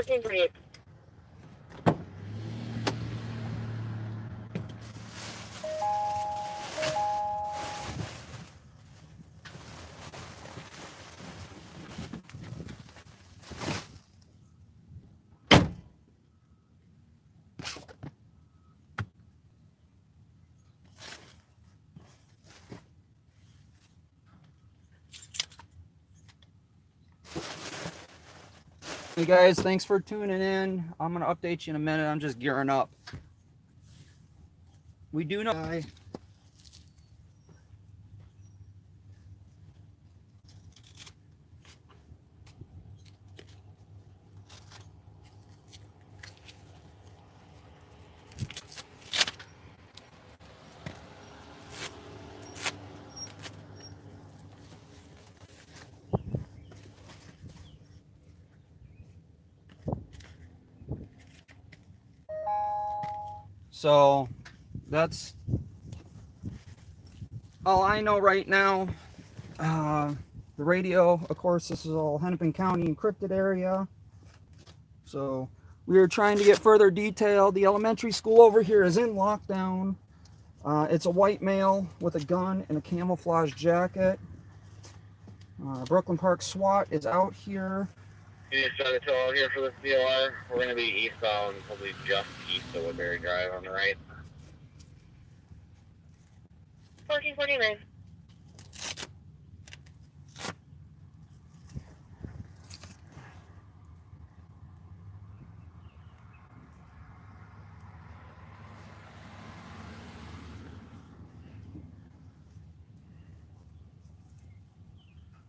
1448. Hey guys, thanks for tuning in. I'm going to update you in a minute. I'm just gearing up. We do know... So that's all I know right now. The radio, of course, this is all Hennepin County encrypted area. So we are trying to get further detail. The elementary school over here is in lockdown. It's a white male with a gun and a camouflage jacket. Brooklyn Park SWAT is out here. You just started to all here for this DOR. We're going to be eastbound, probably just east of Woodbury Drive on the right. 1449.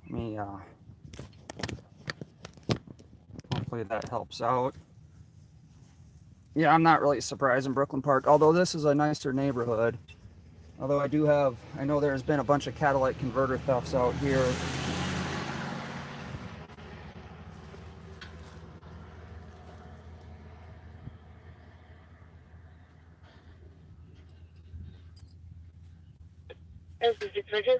Let me, hopefully that helps out. Yeah, I'm not really surprised in Brooklyn Park, although this is a nicer neighborhood. Although I know there's been a bunch of catalytic converter thefts out here. This is your Bridges.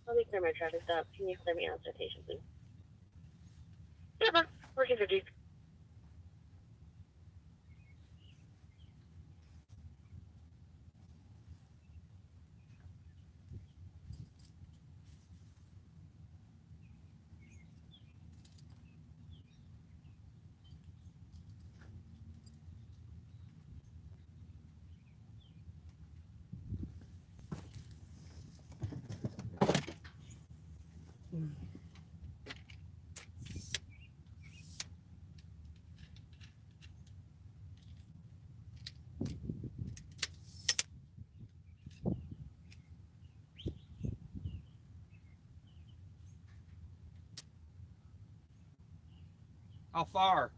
Let me clear my traffic stop. Can you clear me out citation, please? Yeah, 1450. How far?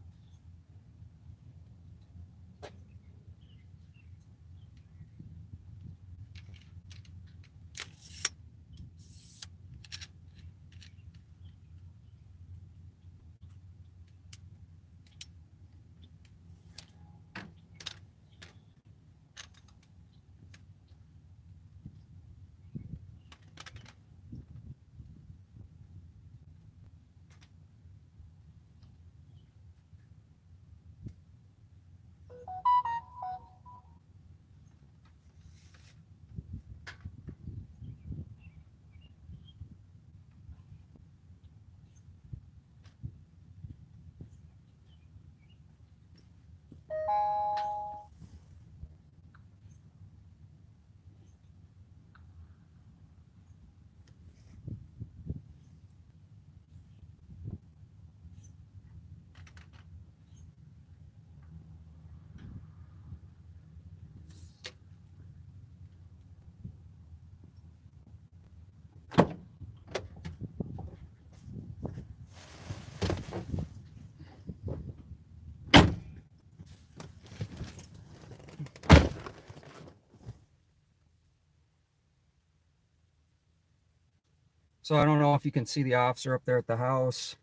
So I don't know if you can see the officer up there at the house,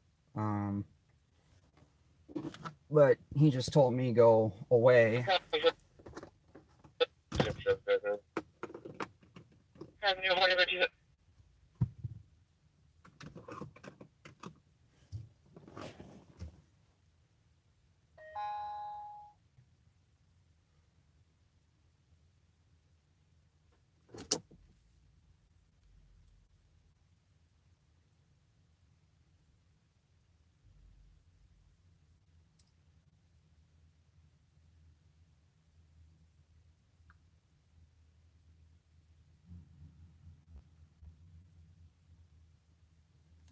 but he just told me go away.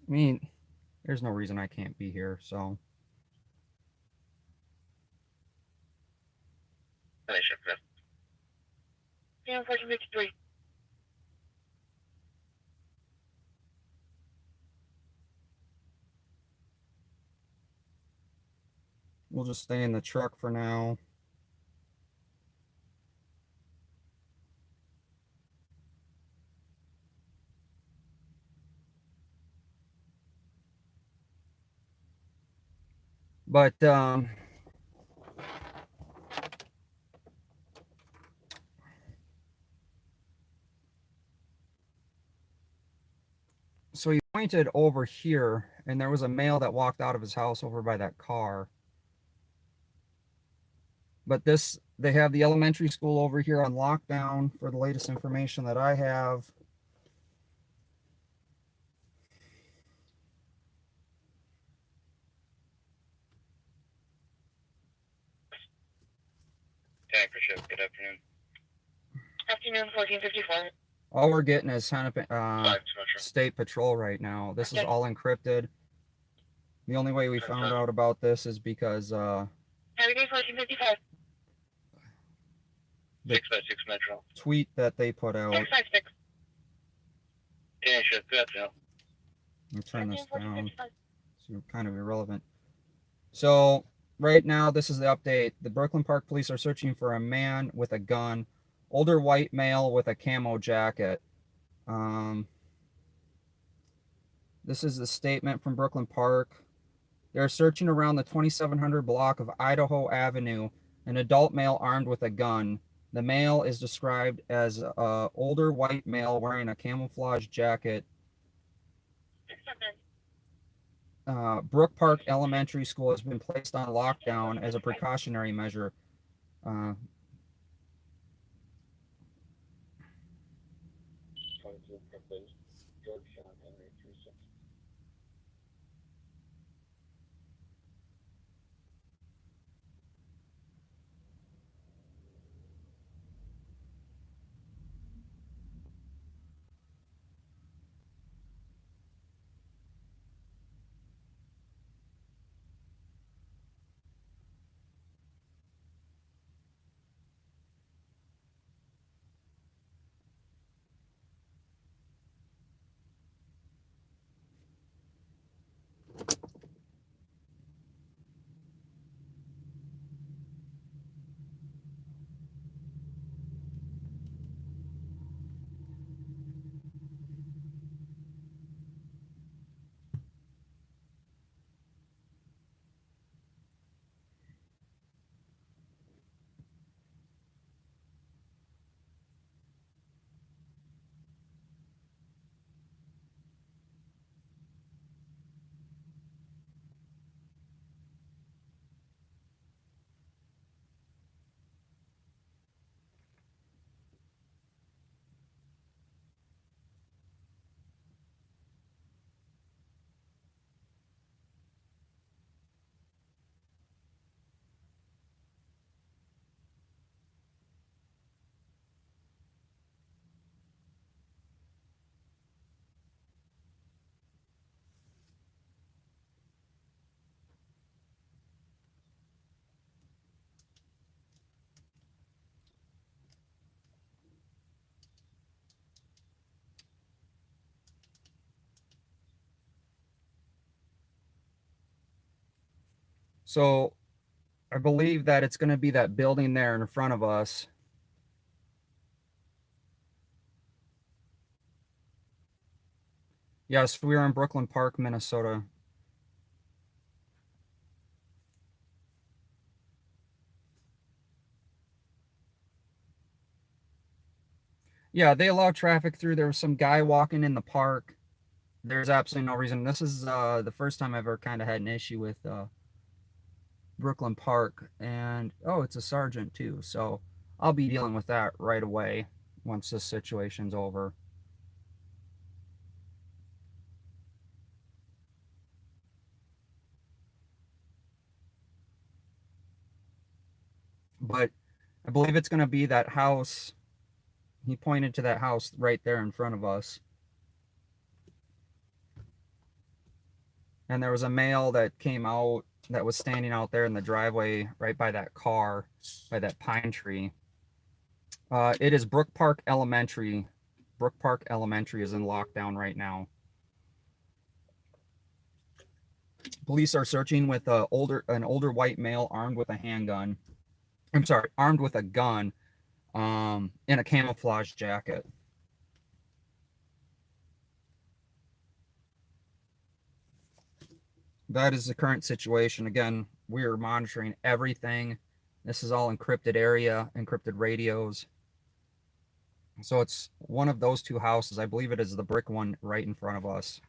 I mean, there's no reason I can't be here, so. Night shift, man. Yeah, 1453. We'll just stay in the truck for now. But so he pointed over here, and there was a male that walked out of his house over by that car. But this, they have the elementary school over here on lockdown for the latest information that I have. Tank for shift. Good afternoon. Afternoon, 1454. All we're getting is state patrol right now. This is all encrypted. The only way we found out about this is because Have a day, 1455. the 656 Metro. tweet that they put out. 656. Tank shift. Good afternoon. Let me turn this down. So kind of irrelevant. So right now, this is the update. The Brooklyn Park Police are searching for a man with a gun, older white male with a camo jacket. This is the statement from Brooklyn Park. They're searching around the 2700 block of Idaho Avenue, an adult male armed with a gun. The male is described as an older white male wearing a camouflage jacket. Brook Park Elementary School has been placed on lockdown as a precautionary measure. So I believe that it's going to be that building there in front of us. Yes, we are in Brooklyn Park, Minnesota. Yeah, they allow traffic through. There was some guy walking in the park. There's absolutely no reason. This is the first time I've ever kind of had an issue with Brooklyn Park. And, oh, it's a sergeant too. So I'll be dealing with that right away once this situation's over. But I believe it's going to be that house. He pointed to that house right there in front of us. And there was a male that came out that was standing out there in the driveway right by that car, by that pine tree. It is Brook Park Elementary. Brook Park Elementary is in lockdown right now. Police are searching with an older white male armed with a handgun. I'm sorry, armed with a gun, in a camouflage jacket. That is the current situation. Again, we're monitoring everything. This is all encrypted area, encrypted radios. So it's one of those two houses. I believe it is the brick one right in front of us.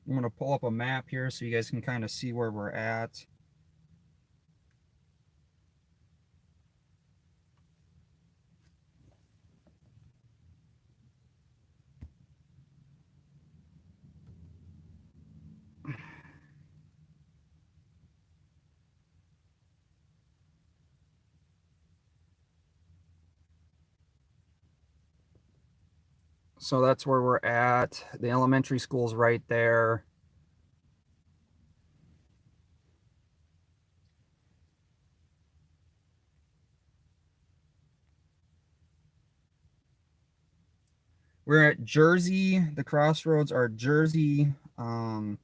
I'm going to pull up a map here so you guys can kind of see where we're at. So that's where we're at. The elementary school's right there. We're at Jersey. The crossroads are Jersey and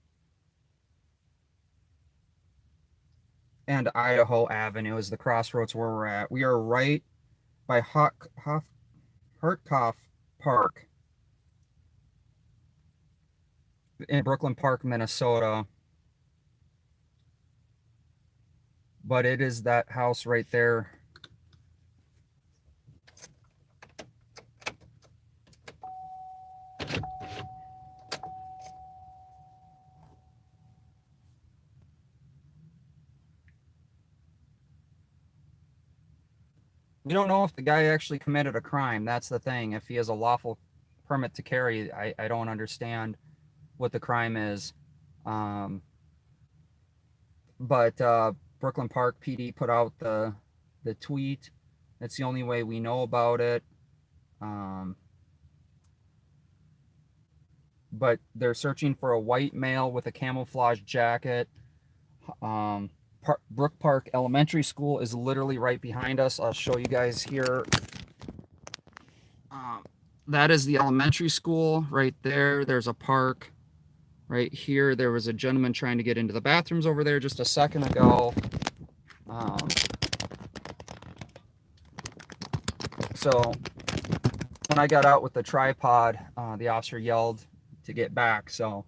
Idaho Avenue is the crossroads where we're at. We are right by Hartkoff Park in Brooklyn Park, Minnesota. But it is that house right there. We don't know if the guy actually committed a crime. That's the thing. If he has a lawful permit to carry, I don't understand what the crime is. But Brooklyn Park PD put out the tweet. That's the only way we know about it. But they're searching for a white male with a camouflage jacket. Brook Park Elementary School is literally right behind us. I'll show you guys here. That is the elementary school right there. There's a park right here. There was a gentleman trying to get into the bathrooms over there just a second ago. So when I got out with the tripod, the officer yelled to get back. So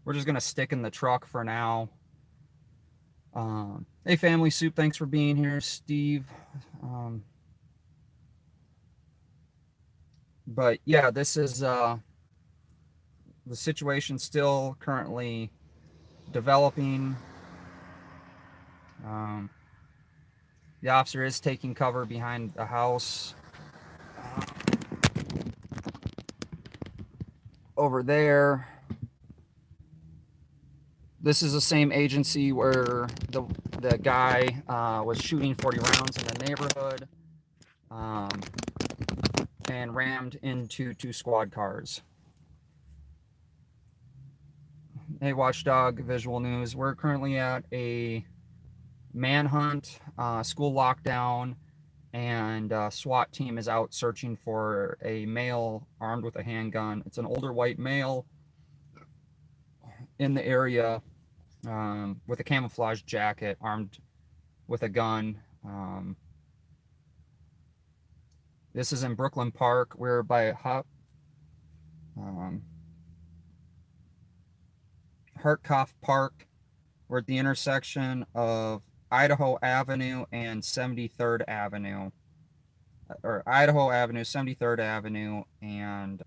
we're just going to stick in the truck for now. Hey, Family Soup, thanks for being here, Steve. But yeah, this is the situation still currently developing. The officer is taking cover behind the house over there. This is the same agency where the guy was shooting 40 rounds in the neighborhood and rammed into 2 squad cars. Hey, Watchdog Visual News. We're currently at a Manhunt, school lockdown, and SWAT team is out searching for a male armed with a handgun. It's an older white male in the area with a camouflage jacket, armed with a gun. This is in Brooklyn Park. We're by Hartkoff Park. We're at the intersection of Idaho Avenue and 73rd Avenue, or Idaho Avenue, 73rd Avenue, and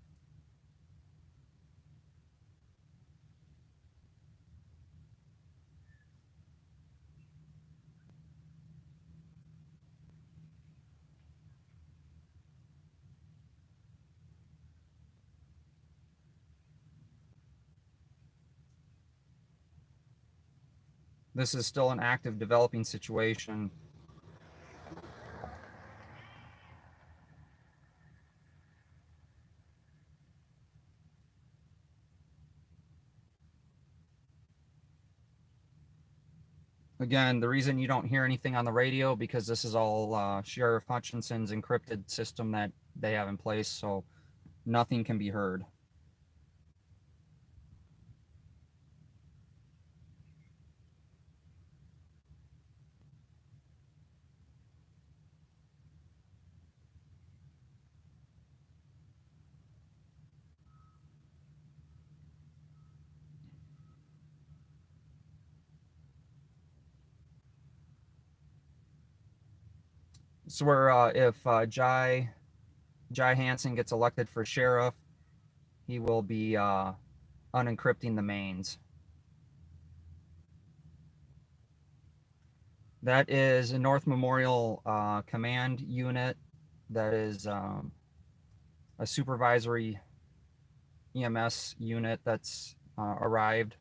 this is still an active developing situation. Again, the reason you don't hear anything on the radio, because this is all Sheriff Hutchinson's encrypted system that they have in place, so nothing can be heard. So where if Jai Hansen gets elected for sheriff, he will be unencrypting the mains. That is a North Memorial Command unit. That is a supervisory EMS unit that's arrived.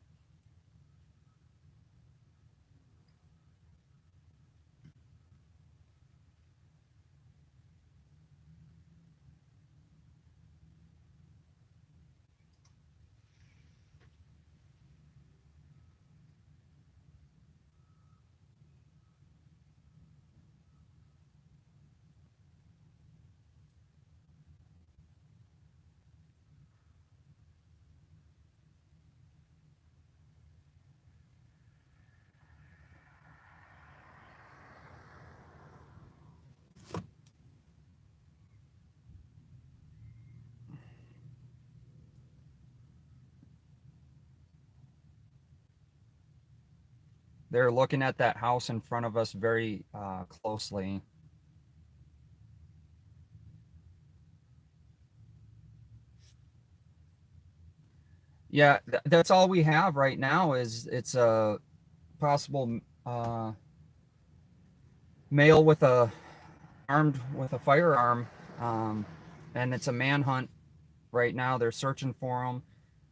They're looking at that house in front of us very closely. Yeah, that's all we have right now. Is it's a possible male with a armed with a firearm, and it's a manhunt right now. They're searching for him.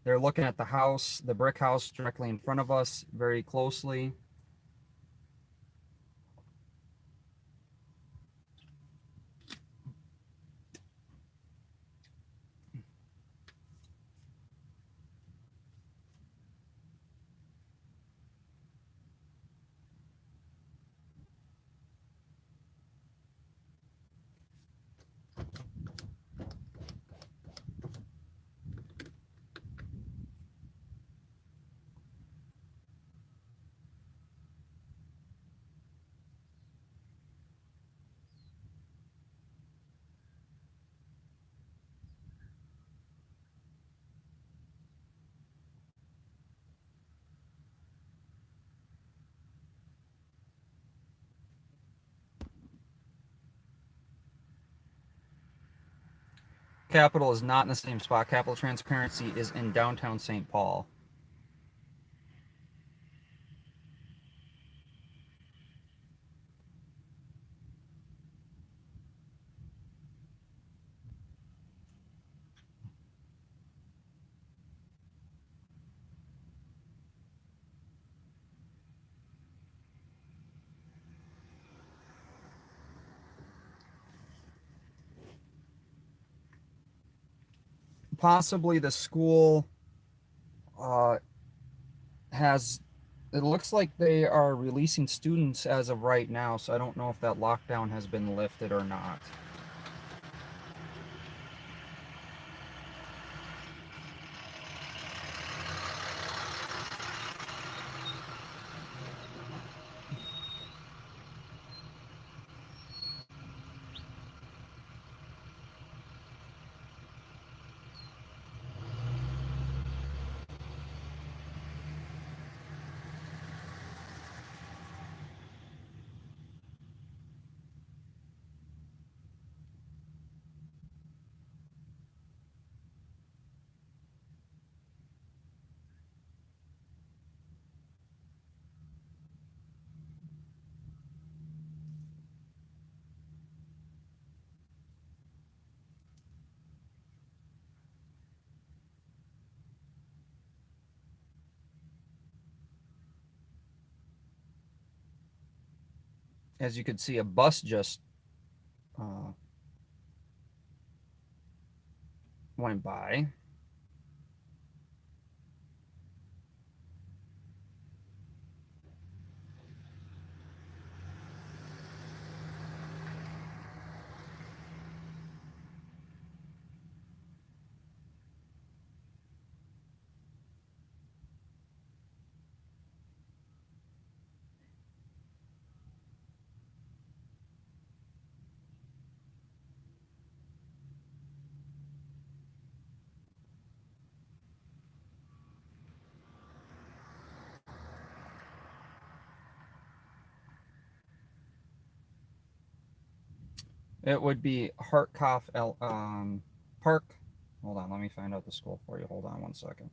They're looking at the house, the brick house directly in front of us, very closely. Capitol is not in the same spot. Capitol Transparency is in downtown St. Paul. Possibly the school has It looks like they are releasing students as of right now, so I don't know if that lockdown has been lifted or not. As you can see, a bus just uh, went by. It would be Park. Hold on, let me find out the school for you. Hold on one second.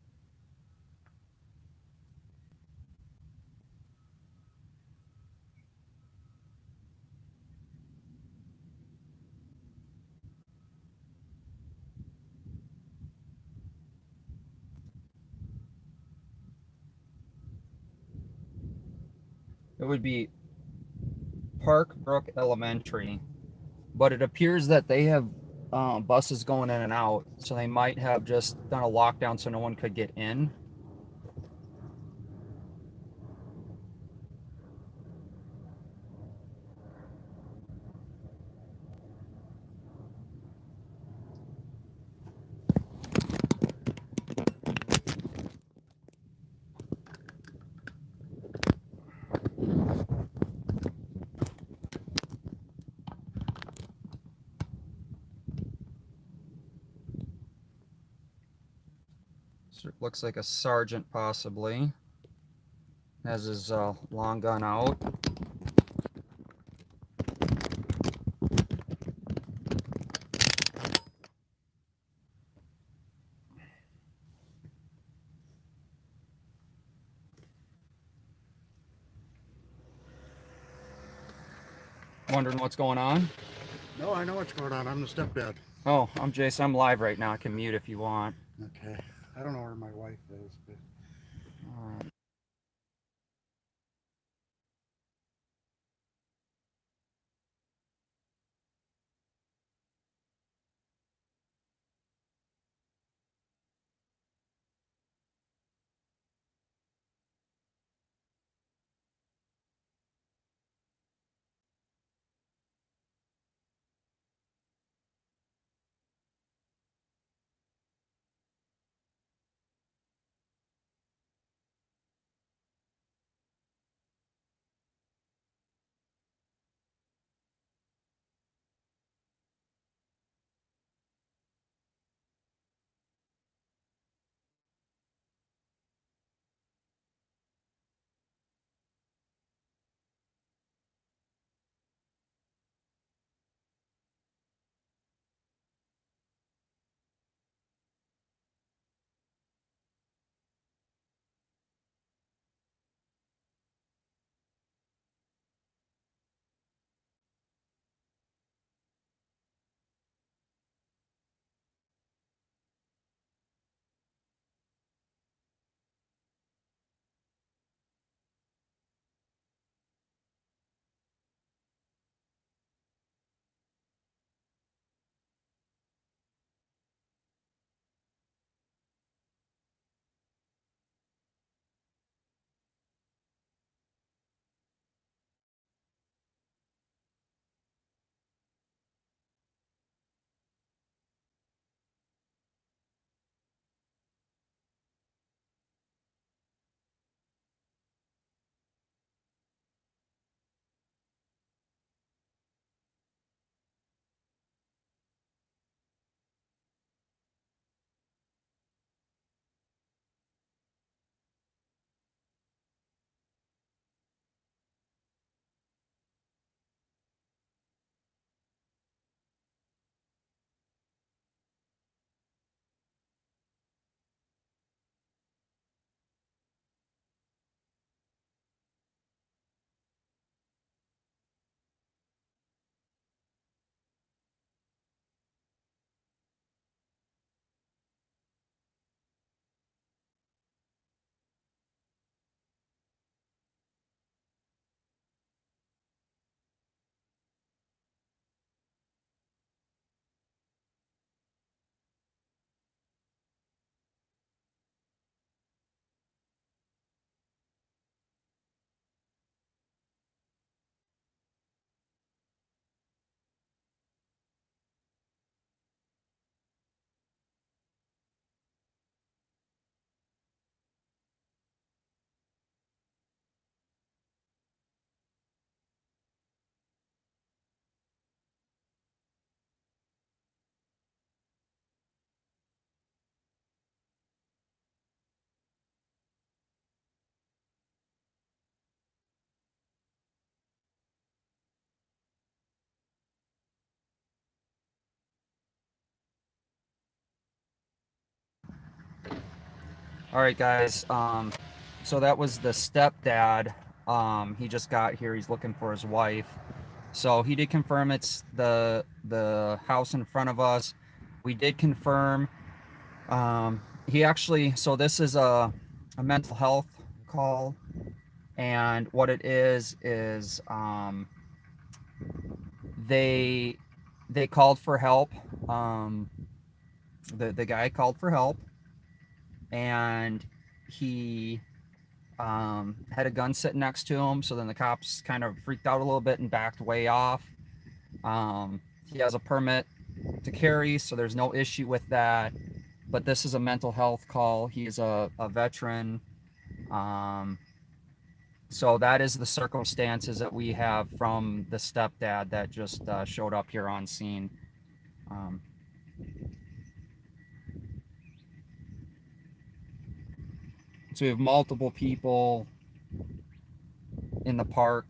It would be Park Brook Elementary, but it appears that they have buses going in and out, so they might have just done a lockdown so no one could get in. So it looks like a sergeant possibly has his long gun out. Wondering what's going on? No, I know what's going on. I'm the stepdad. Oh, I'm Jason. I'm live right now. I can mute if you want. Okay. I don't know where my wife is, but All right, guys. So that was the stepdad. He just got here. He's looking for his wife. So he did confirm it's the house in front of us. We did confirm. He actually. So this is a mental health call, and what it is they called for help. Um, the guy called for help, and he had a gun sitting next to him. So then the cops kind of freaked out a little bit and backed way off. He has a permit to carry, so there's no issue with that. But this is a mental health call. He's a veteran. Um, so that is the circumstances that we have from the stepdad that just showed up here on scene. Um, so we have multiple people in the park.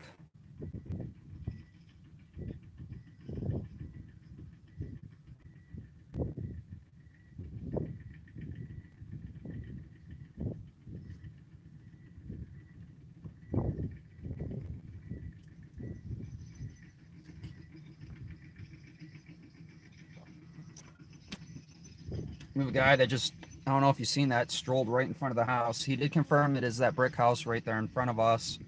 We have a guy that just, I don't know if you've seen that, strolled right in front of the house. He did confirm it is that brick house right there in front of us.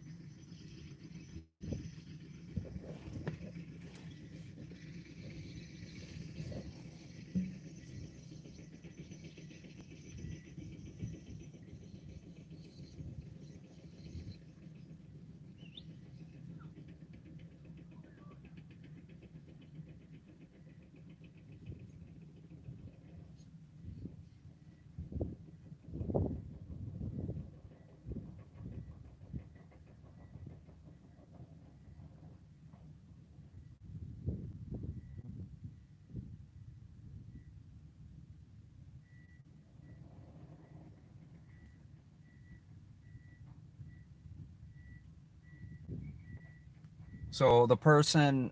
So the person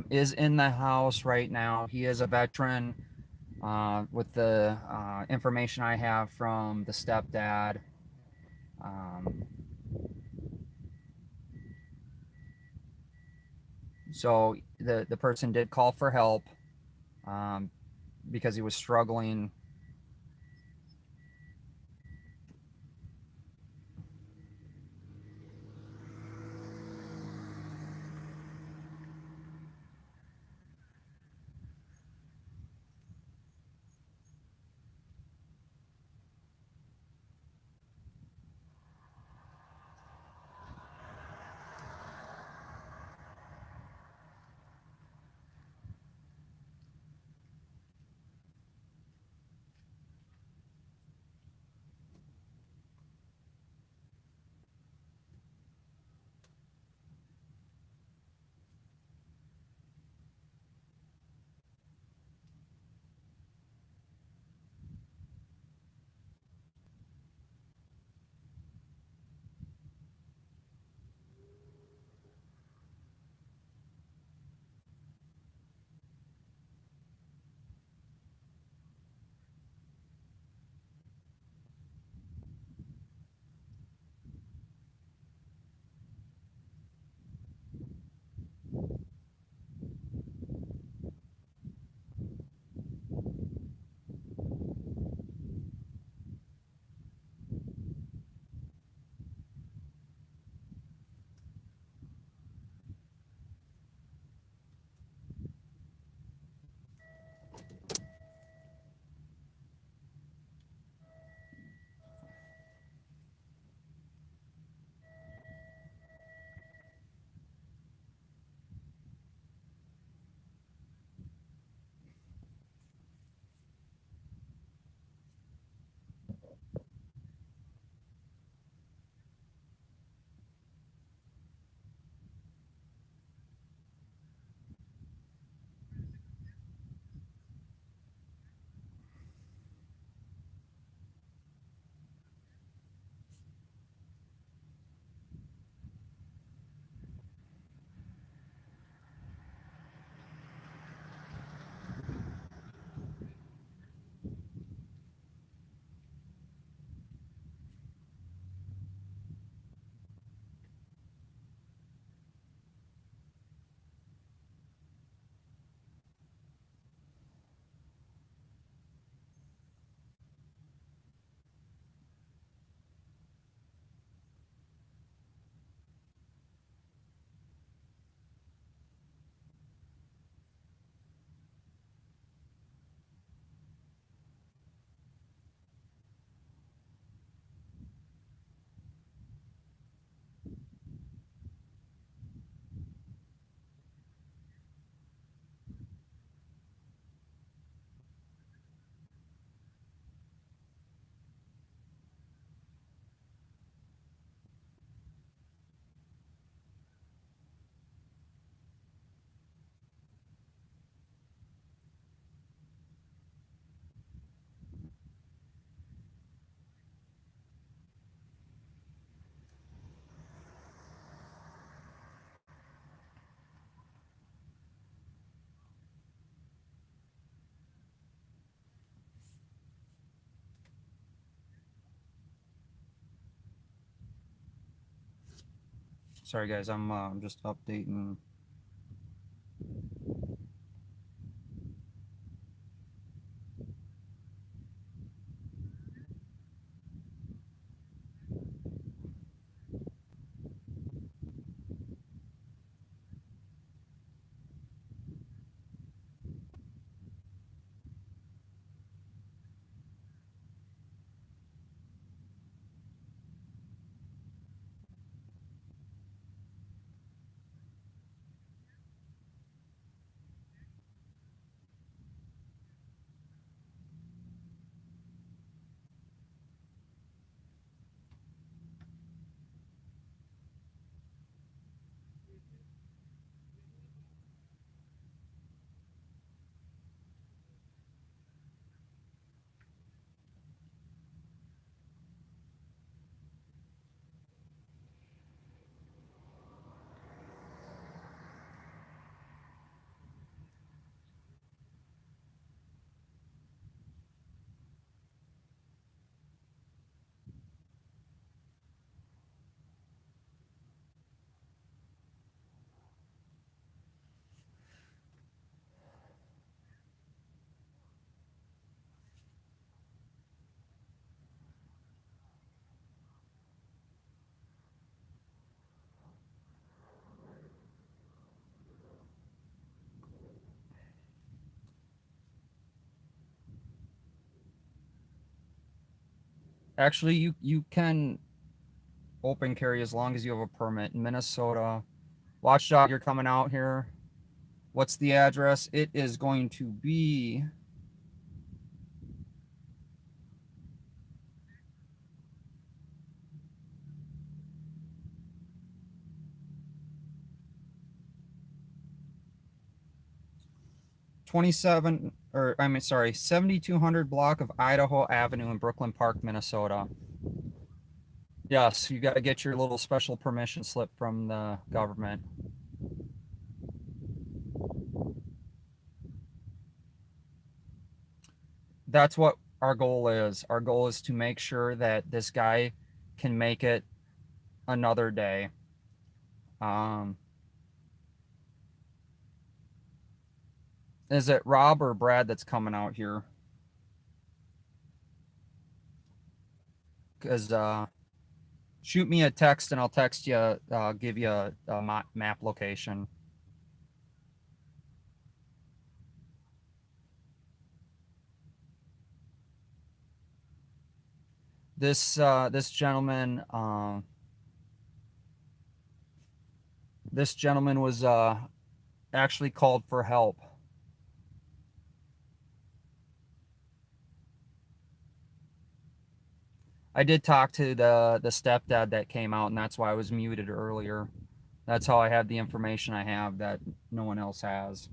is in the house right now. He is a veteran. With the information I have from the stepdad, um, so the person did call for help um, because he was struggling. Sorry guys, I'm just updating. Actually, you can open carry as long as you have a permit in Minnesota. Watchdog, you're coming out here. What's the address? It is going to be 7200 block of Idaho Avenue in Brooklyn Park, Minnesota. Yes, you got to get your little special permission slip from the government. That's what our goal is. Our goal is to make sure that this guy can make it another day. Is it Rob or Brad that's coming out here? Because shoot me a text and I'll text you, give you a map location. This gentleman was actually called for help. I did talk to the stepdad that came out, and that's why I was muted earlier. That's how I have the information I have that no one else has.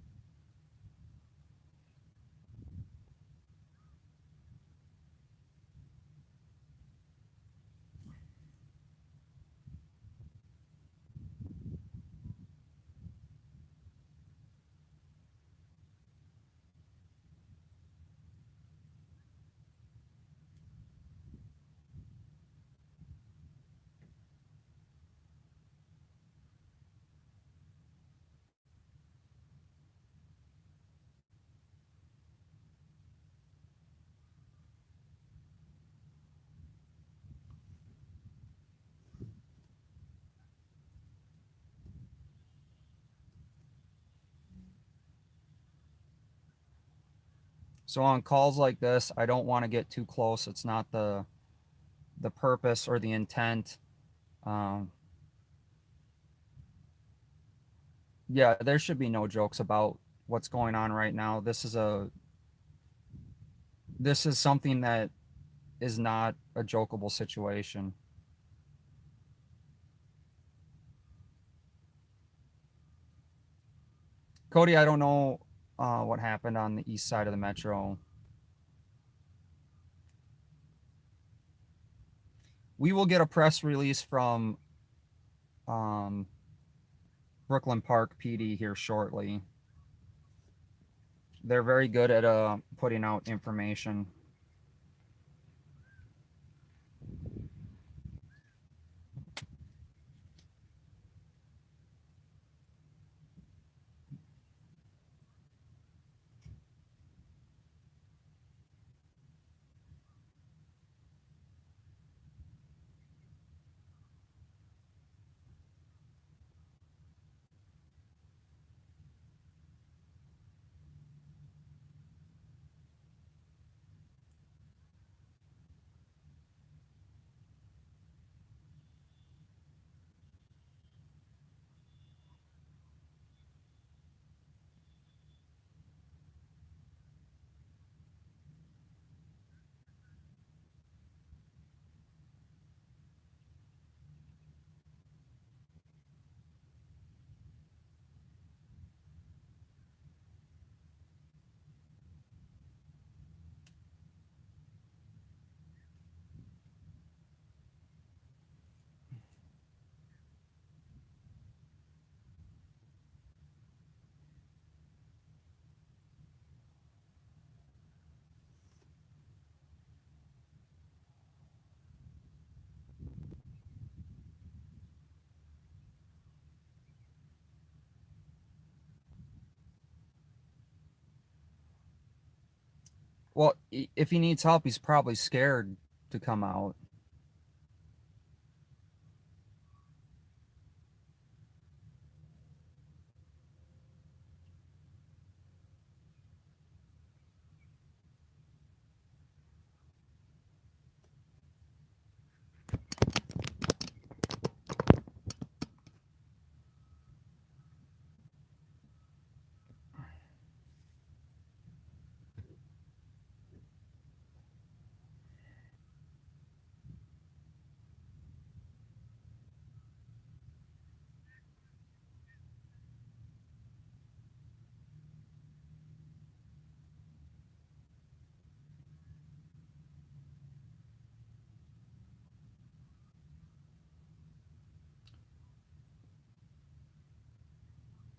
So on calls like this, I don't want to get too close. It's not the purpose or the intent. Yeah, there should be no jokes about what's going on right now. This is something that is not a jokeable situation. Cody, I don't know what happened on the east side of the metro. We will get a press release from Brooklyn Park PD here shortly. They're very good at putting out information. Well, if he needs help, he's probably scared to come out.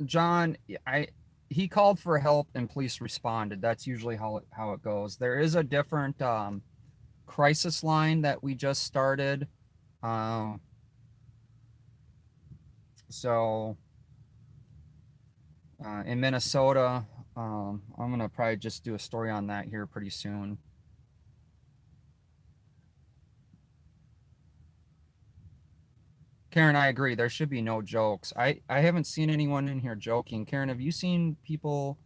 John, I he called for help and police responded. That's usually how it goes. There is a different crisis line that we just started. Um, so in Minnesota, I'm gonna probably just do a story on that here pretty soon. Karen, I agree. There should be no jokes. I haven't seen anyone in here joking. Karen, have you seen people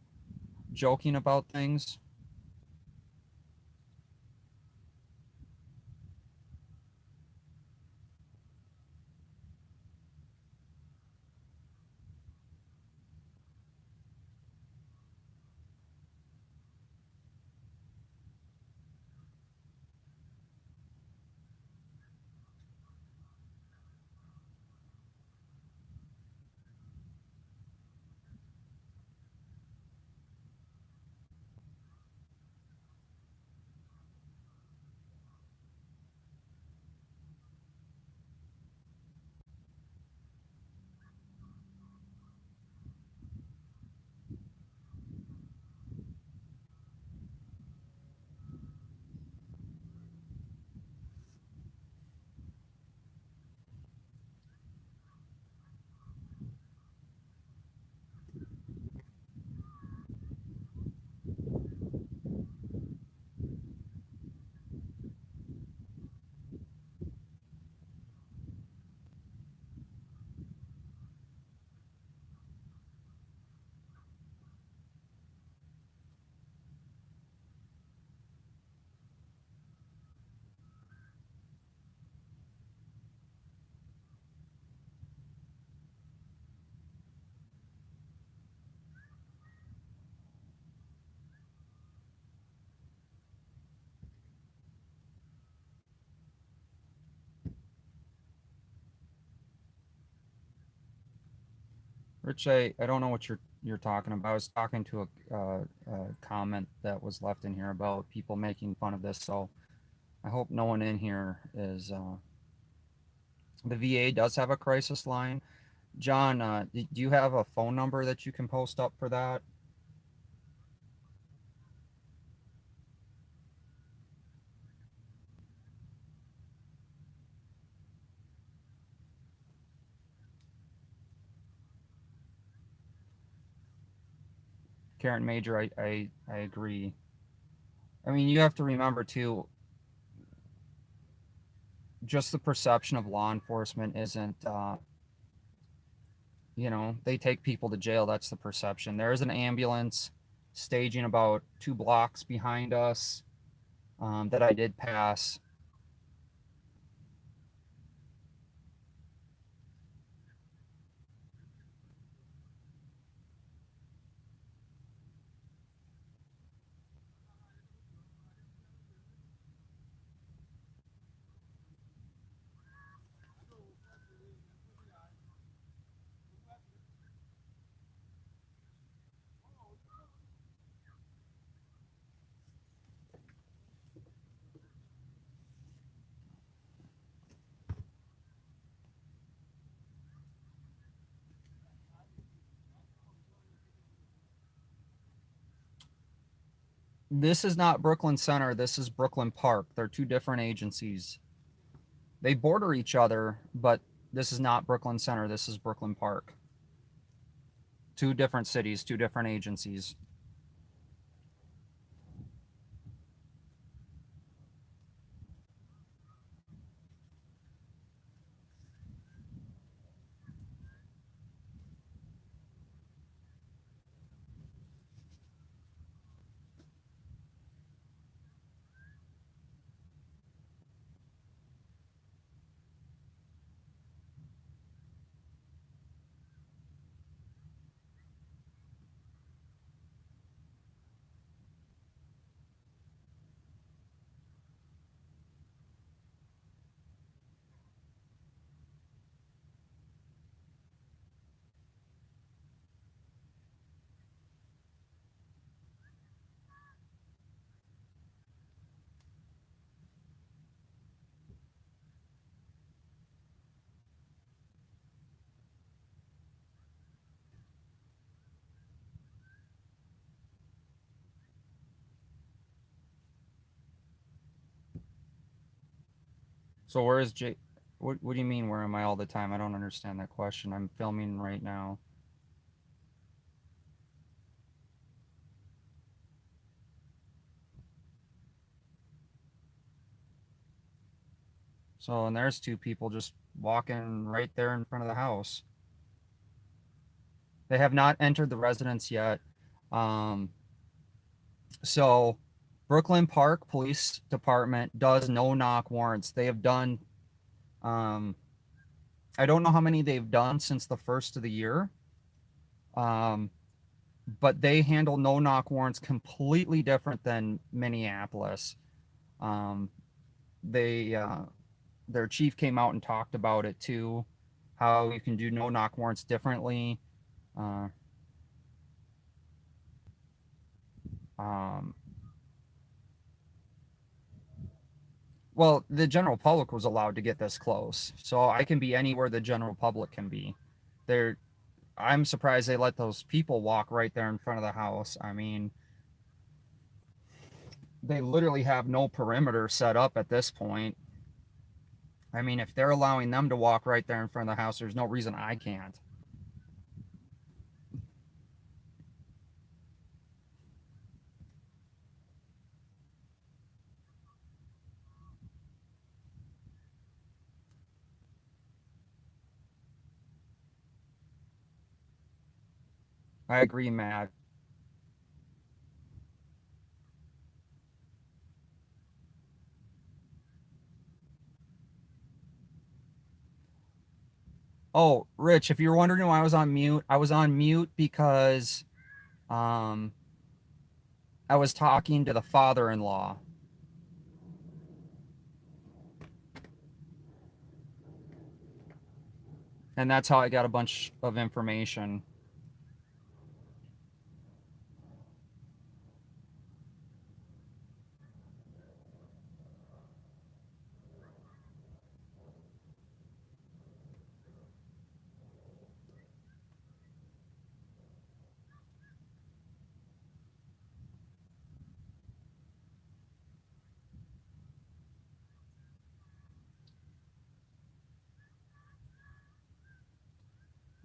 joking about things? Rich, I don't know what you're talking about. I was talking to a comment that was left in here about people making fun of this. So I hope no one in here is. The VA does have a crisis line. John, do you have a phone number that you can post up for that? Karen Major, I agree. I mean, you have to remember too, just the perception of law enforcement isn't, they take people to jail. That's the perception. There is an ambulance staging about 2 blocks behind us that I did pass. This is not Brooklyn Center. This is Brooklyn Park. They're two different agencies. They border each other, but this is not Brooklyn Center. This is Brooklyn Park. Two different cities, two different agencies. So where is Jay? What do you mean? Where am I all the time? I don't understand that question. I'm filming right now. So and there's two people just walking right there in front of the house. They have not entered the residence yet. Um, so Brooklyn Park Police Department does no-knock warrants. They have done. I don't know how many they've done since the first of the year. But they handle no-knock warrants completely different than Minneapolis. Um, they their chief came out and talked about it too, how you can do no-knock warrants differently. Uh, um, well, the general public was allowed to get this close, so I can be anywhere the general public can be. There, I'm surprised they let those people walk right there in front of the house. I mean, they literally have no perimeter set up at this point. I mean, if they're allowing them to walk right there in front of the house, there's no reason I can't. I agree, Matt. Oh, Rich, if you're wondering why I was on mute because um, I was talking to the father-in-law. And that's how I got a bunch of information.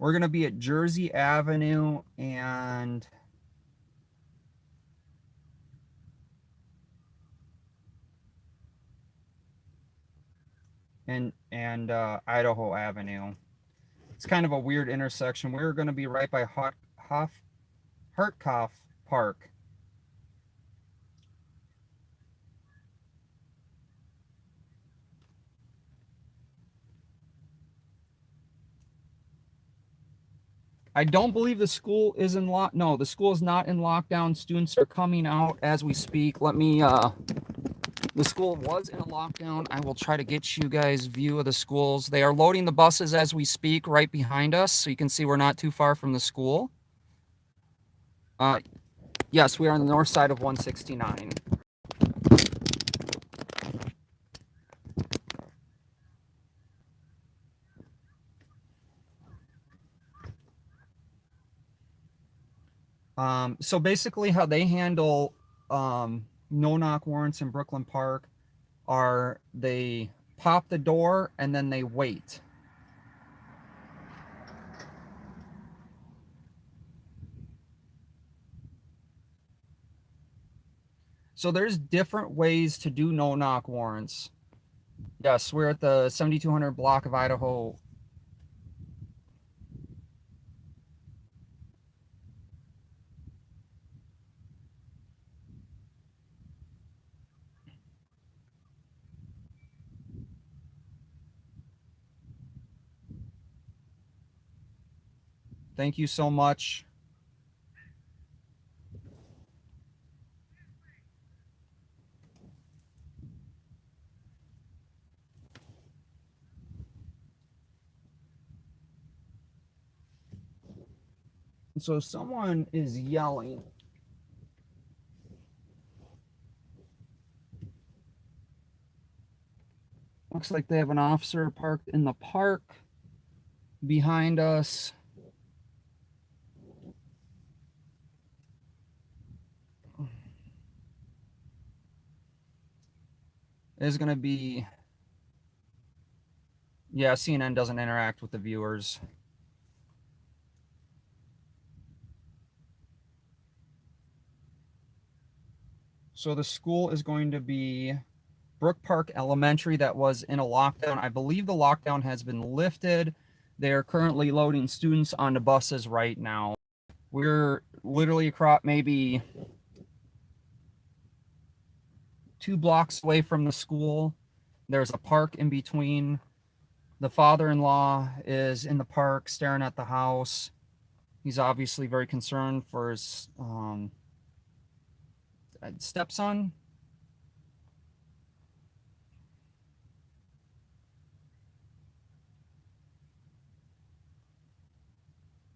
We're going to be at Jersey Avenue and Idaho Avenue. It's kind of a weird intersection. We're going to be right by Hartkoff Park. I don't believe the school is in lock. No, the school is not in lockdown. Students are coming out as we speak. Let me. The school was in a lockdown. I will try to get you guys view of the schools. They are loading the buses as we speak, right behind us, so you can see we're not too far from the school. Yes, we are on the north side of 169. So basically how they handle no-knock warrants in Brooklyn Park are they pop the door and then they wait. So there's different ways to do no-knock warrants. Yes, we're at the 7200 block of Idaho. Thank you so much. So someone is yelling. Looks like they have an officer parked in the park behind us. There's going to be Yeah, CNN doesn't interact with the viewers. So the school is going to be Brook Park Elementary that was in a lockdown. I believe the lockdown has been lifted. They are currently loading students onto buses right now. We're literally across maybe 2 blocks away from the school. There's a park in between. The father-in-law is in the park staring at the house. He's obviously very concerned for his stepson.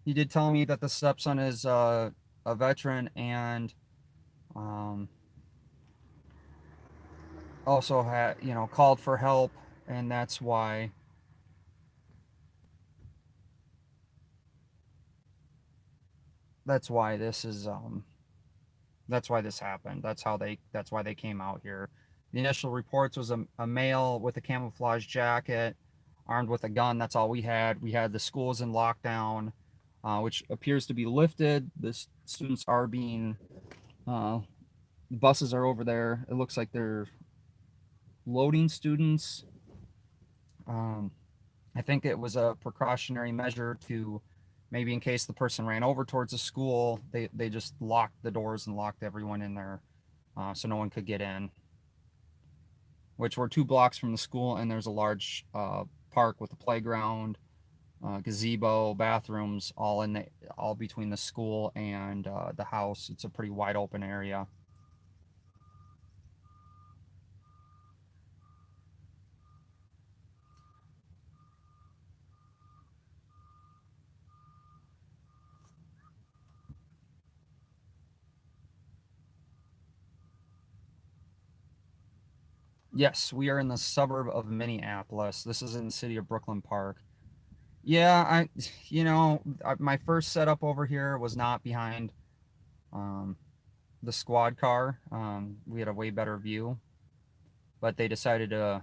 He did tell me that the stepson is a veteran and um, also had, called for help, and that's why this is that's why this happened. That's why they came out here. The initial reports was a male with a camouflage jacket, armed with a gun. That's all we had. We had the schools in lockdown, which appears to be lifted. The students are being buses are over there. It looks like they're loading students. Um, I think it was a precautionary measure to maybe in case the person ran over towards the school, they just locked the doors and locked everyone in there so no one could get in, which we're 2 blocks from the school, and there's a large park with a playground, gazebo, bathrooms, all between the school and the house. It's a pretty wide open area. Yes, we are in the suburb of Minneapolis. This is in the city of Brooklyn Park. Yeah, my first setup over here was not behind um, the squad car. We had a way better view, but they decided to.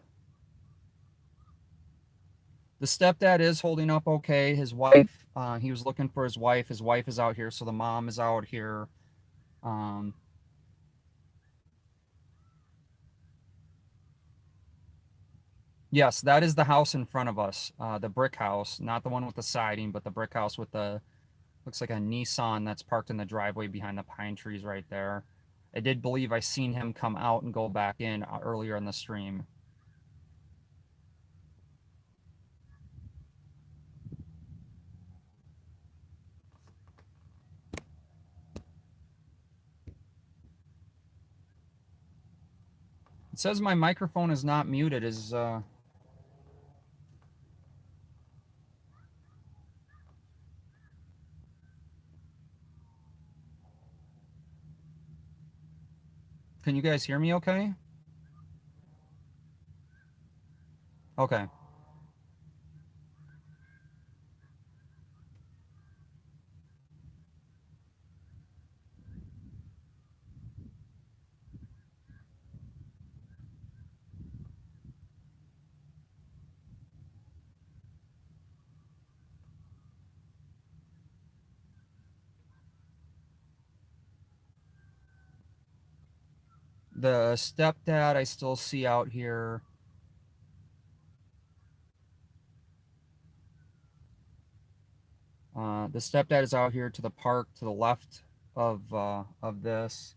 The stepdad is holding up okay. His wife, he was looking for his wife. His wife is out here, so the mom is out here. Um, yes, that is the house in front of us, the brick house, not the one with the siding, but the brick house with the looks like a Nissan that's parked in the driveway behind the pine trees right there. I did believe I seen him come out and go back in earlier in the stream. It says my microphone is not muted. Can you guys hear me okay? Okay. The stepdad I still see out here. The stepdad is out here to the park to the left of this.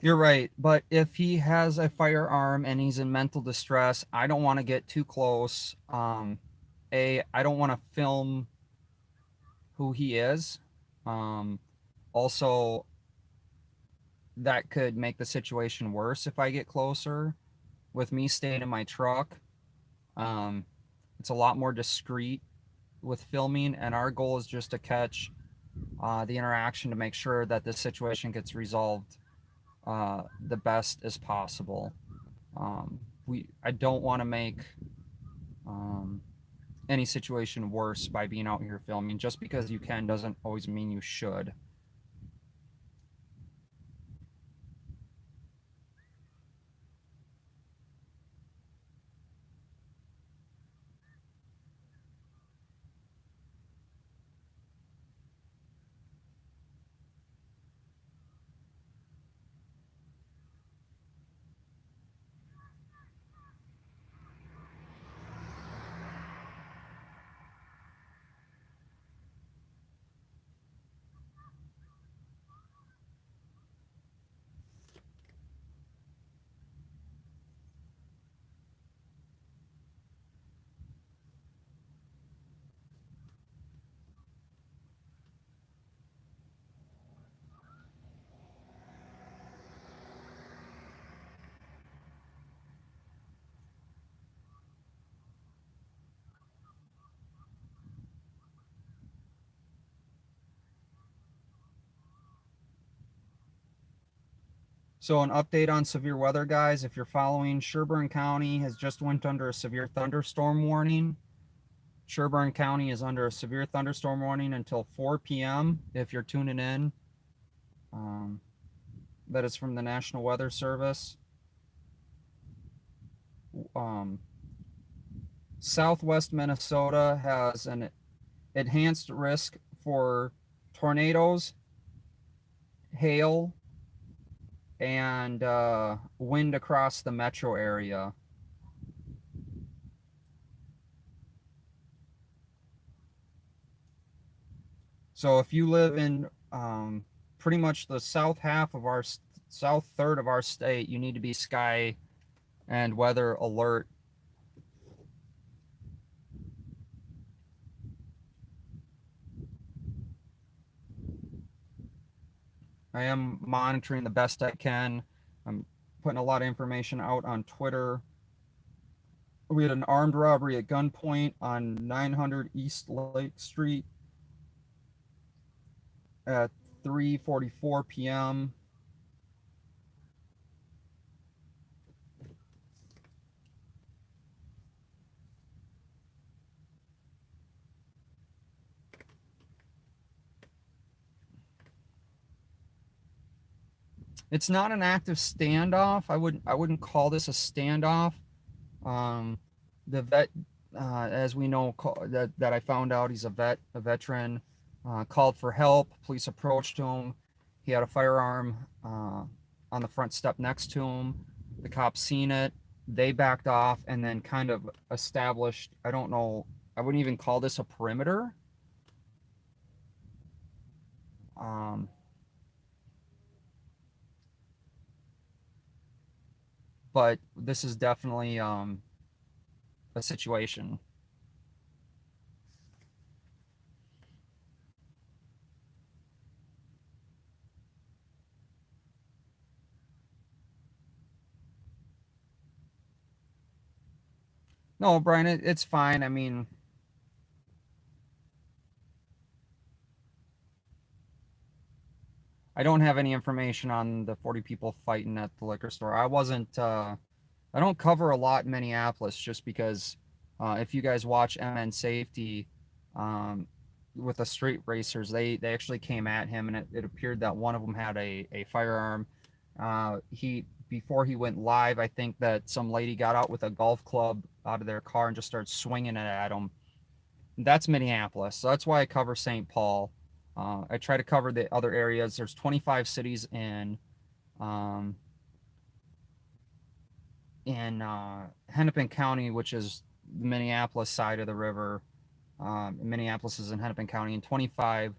You're right, but if he has a firearm and he's in mental distress, I don't want to get too close. I don't want to film who he is. Um, Also, that could make the situation worse if I get closer. With me staying in my truck, um, it's a lot more discreet with filming, and our goal is just to catch the interaction to make sure that this situation gets resolved the best as possible. I don't want to make um, any situation worse by being out here filming. Just because you can doesn't always mean you should. So an update on severe weather, guys. If you're following, Sherburne County has just went under a severe thunderstorm warning. Sherburne County is under a severe thunderstorm warning until 4 p.m. If you're tuning in, um, that is from the National Weather Service. Um, Southwest Minnesota has an enhanced risk for tornadoes, hail, and wind across the metro area. So if you live in pretty much the south half of our south third of our state, you need to be sky and weather alert. I am monitoring the best I can. I'm putting a lot of information out on Twitter. We had an armed robbery at gunpoint on 900 East Lake Street at 3:44 p.m. It's not an active standoff. I wouldn't call this a standoff. Um, the vet, as we know, that I found out he's a veteran, called for help. Police approached him. He had a firearm on the front step next to him. The cops seen it. They backed off and then kind of established. I don't know. I wouldn't even call this a perimeter. Um, but this is definitely a situation. No, Brian, it's fine. I mean, I don't have any information on the 40 people fighting at the liquor store. I don't cover a lot in Minneapolis just because if you guys watch MN Safety um, with the street racers, they actually came at him and it appeared that one of them had a firearm. Before he went live, I think that some lady got out with a golf club out of their car and just started swinging it at him. That's Minneapolis. So that's why I cover St. Paul. I try to cover the other areas. There's 25 cities um, in Hennepin County, which is the Minneapolis side of the river. Minneapolis is in Hennepin County, and 25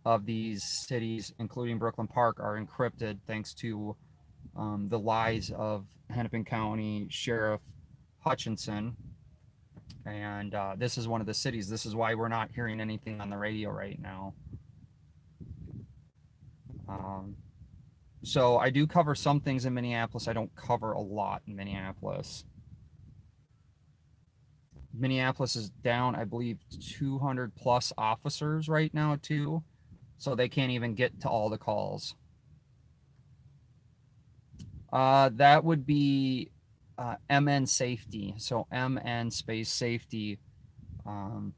of these cities, including Brooklyn Park, are encrypted thanks to the lies of Hennepin County Sheriff Hutchinson. And this is one of the cities. This is why we're not hearing anything on the radio right now. So I do cover some things in Minneapolis. I don't cover a lot in Minneapolis. Minneapolis is down, I believe, 200 plus officers right now too. So they can't even get to all the calls. That would be MN Safety. So MN space safety. And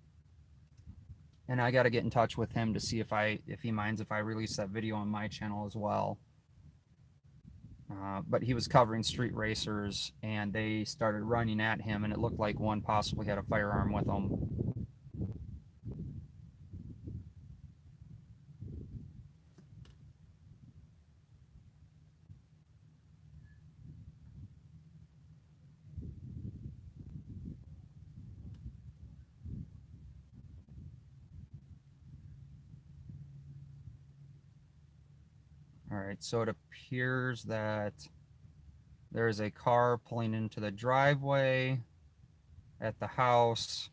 I got to get in touch with him to see if he minds if I release that video on my channel as well. But he was covering street racers, and they started running at him, and it looked like one possibly had a firearm with him. All right, so it appears that there is a car pulling into the driveway at the house.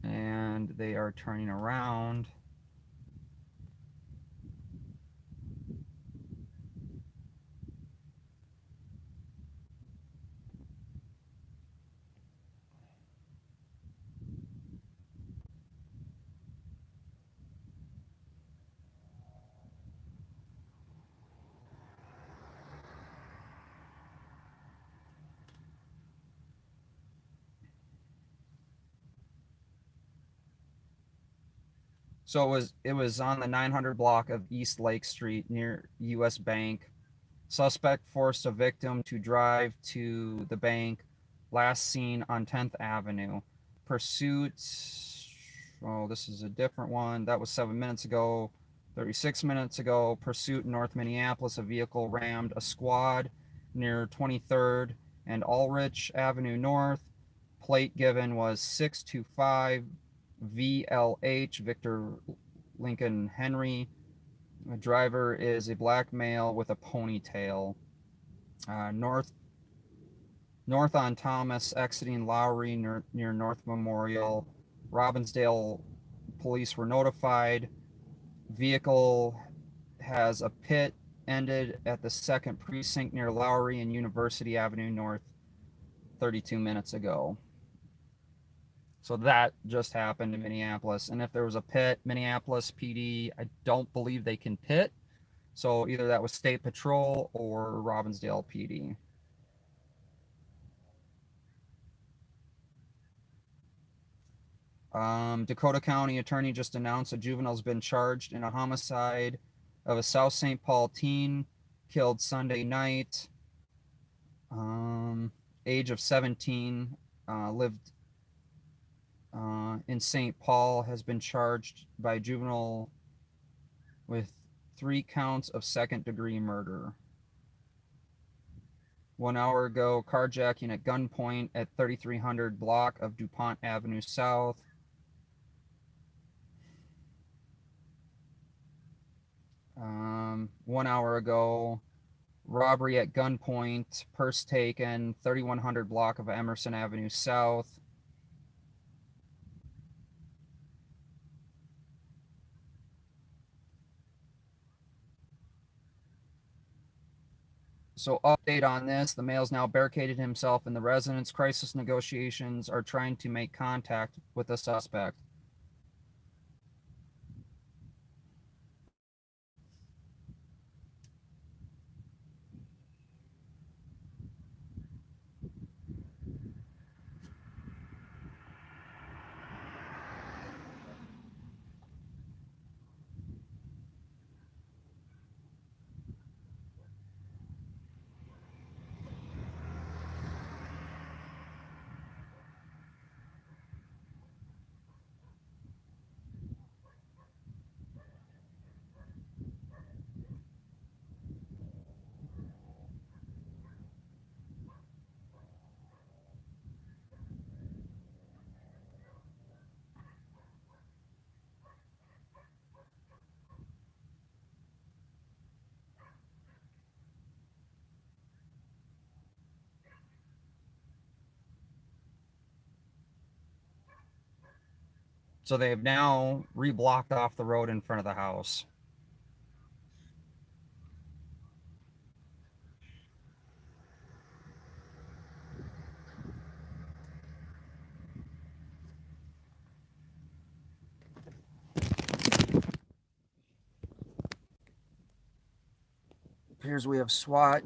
And they are turning around. So it was on the 900 block of East Lake Street near US Bank. Suspect forced a victim to drive to the bank. Last seen on 10th Avenue. Pursuit. Oh, this is a different one. That was 7 minutes ago. 36 minutes ago. Pursuit in North Minneapolis. A vehicle rammed a squad near 23rd and Ulrich Avenue North. Plate given was 625 VLH, Victor Lincoln Henry. The driver is a black male with a ponytail. North on Thomas, exiting Lowry near North Memorial. Robbinsdale police were notified. Vehicle has a pit ended at the 2nd precinct near Lowry and University Avenue North 32 minutes ago. So that just happened in Minneapolis. And if there was a pit, Minneapolis PD, I don't believe they can pit. So either that was State Patrol or Robbinsdale PD. Dakota County Attorney just announced a juvenile's been charged in a homicide of a South St. Paul teen killed Sunday night. Age of 17, lived in St. Paul, has been charged by juvenile with 3 counts of second-degree murder. 1 hour ago, carjacking at gunpoint at 3300 block of DuPont Avenue South. Um, 1 hour ago, robbery at gunpoint, purse taken, 3100 block of Emerson Avenue South. So update on this, the male's now barricaded himself in the residence. Crisis negotiations are trying to make contact with the suspect. So they have now reblocked off the road in front of the house. Here's we have SWAT.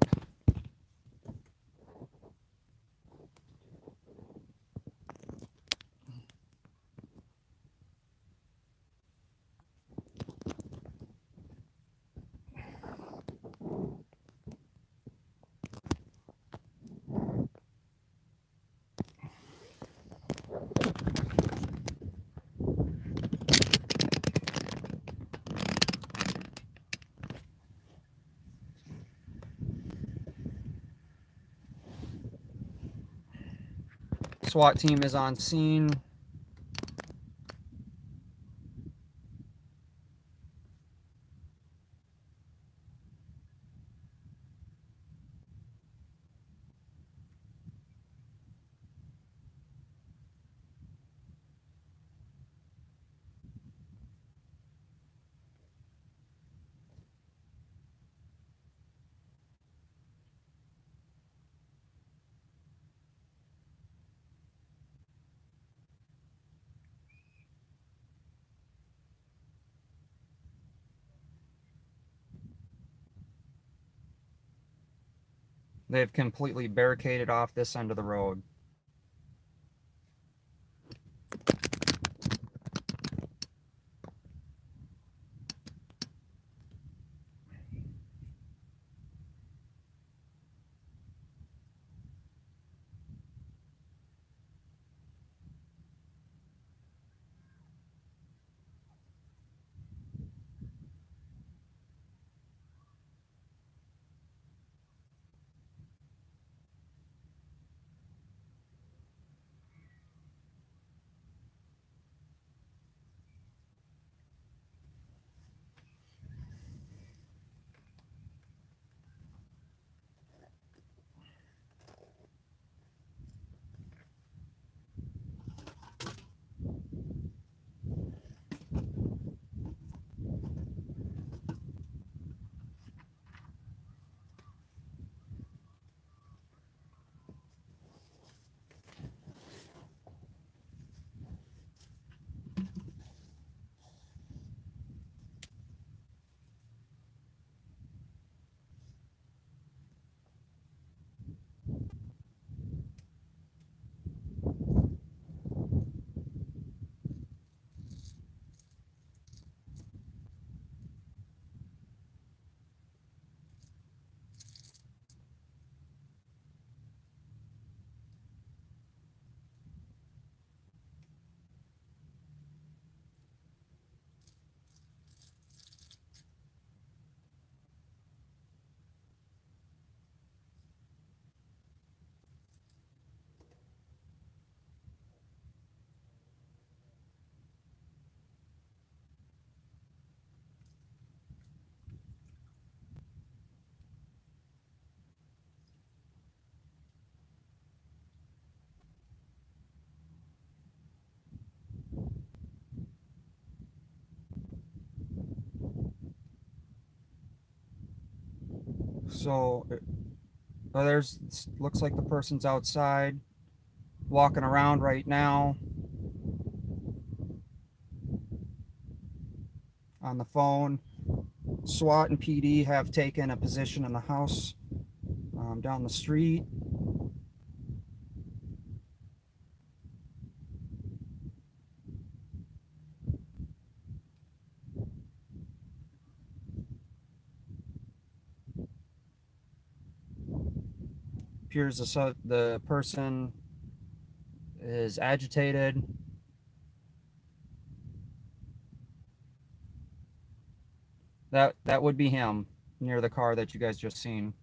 SWAT team is on scene. They've completely barricaded off this end of the road. So looks like the person's outside walking around right now on the phone. SWAT and PD have taken a position in the house down the street. Appears the person is agitated. That would be him near the car that you guys just seen.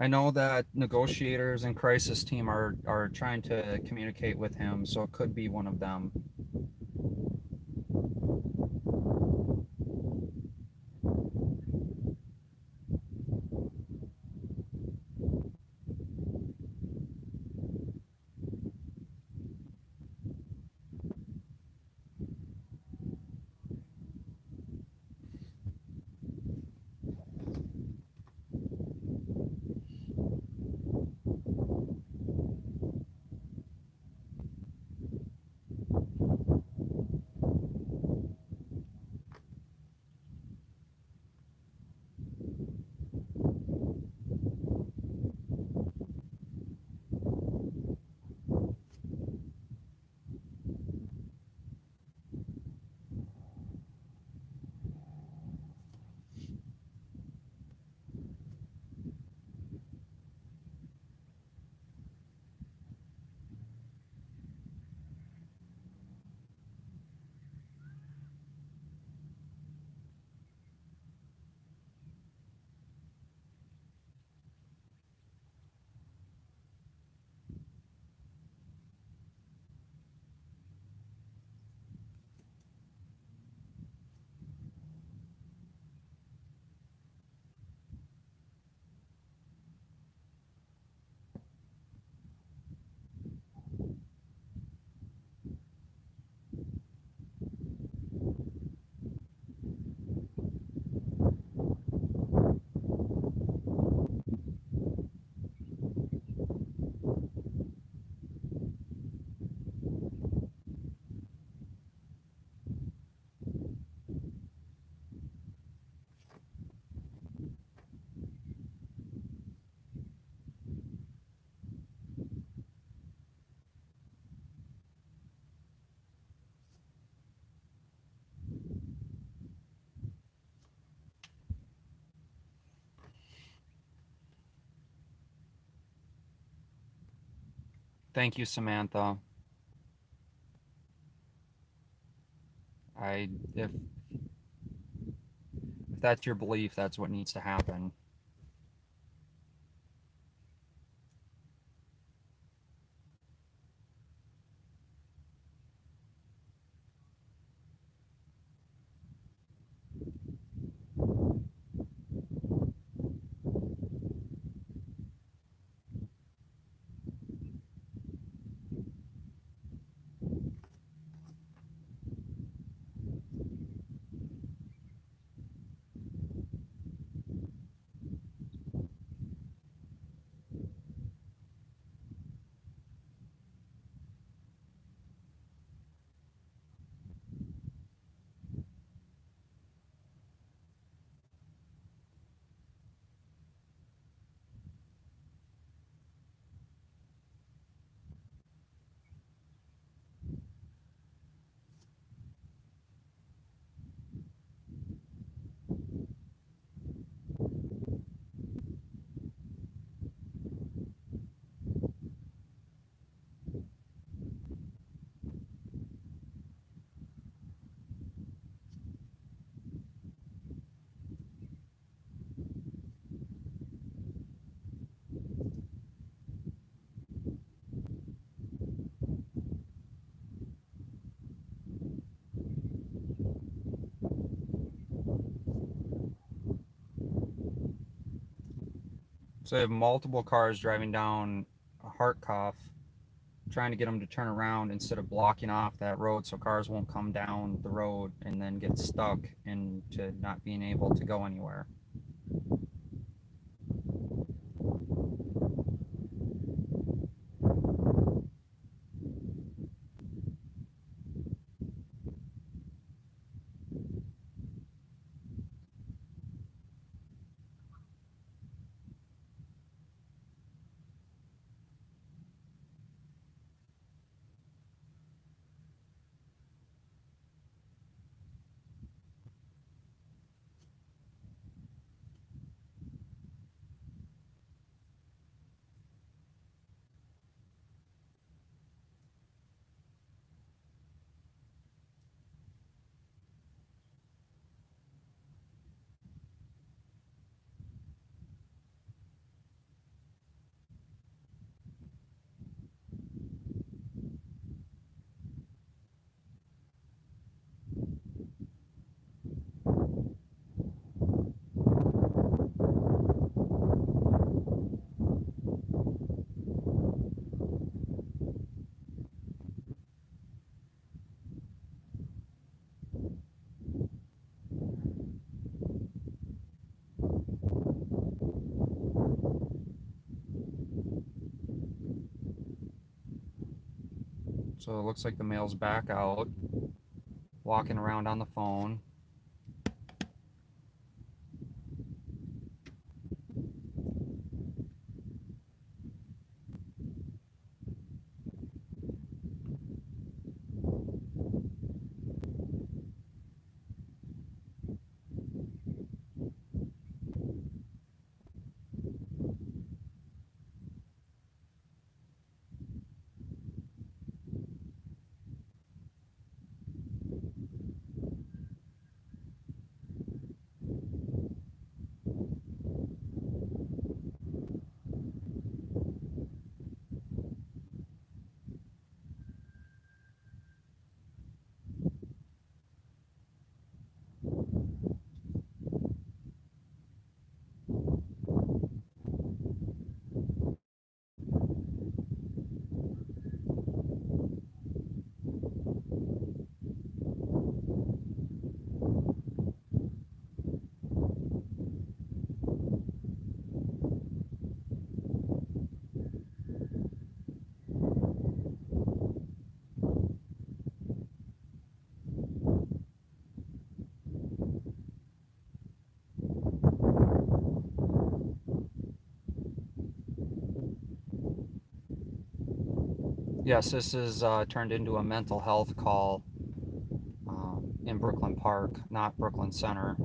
I know that negotiators and crisis team are trying to communicate with him, so it could be one of them. Thank you, Samantha. I if that's your belief, that's what needs to happen. So I have multiple cars driving down a Hartkoff, trying to get them to turn around instead of blocking off that road so cars won't come down the road and then get stuck into not being able to go anywhere. So it looks like the male's back out, walking around on the phone. Yes, this is turned into a mental health call in Brooklyn Park, not Brooklyn Center.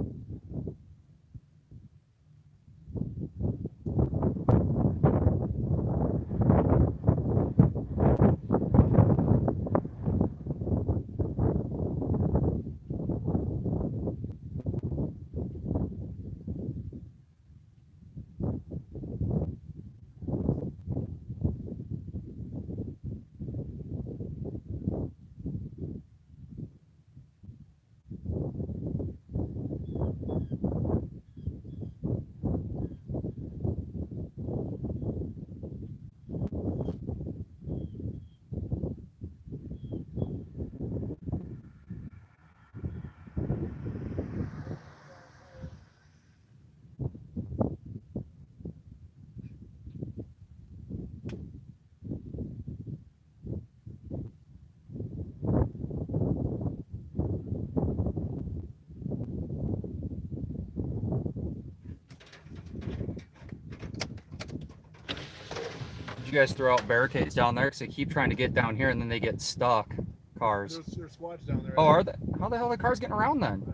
You guys throw out barricades down there because they keep trying to get down here and then they get stuck. Cars. There's SWATs down there. Oh, are they? How the hell are the cars getting around then?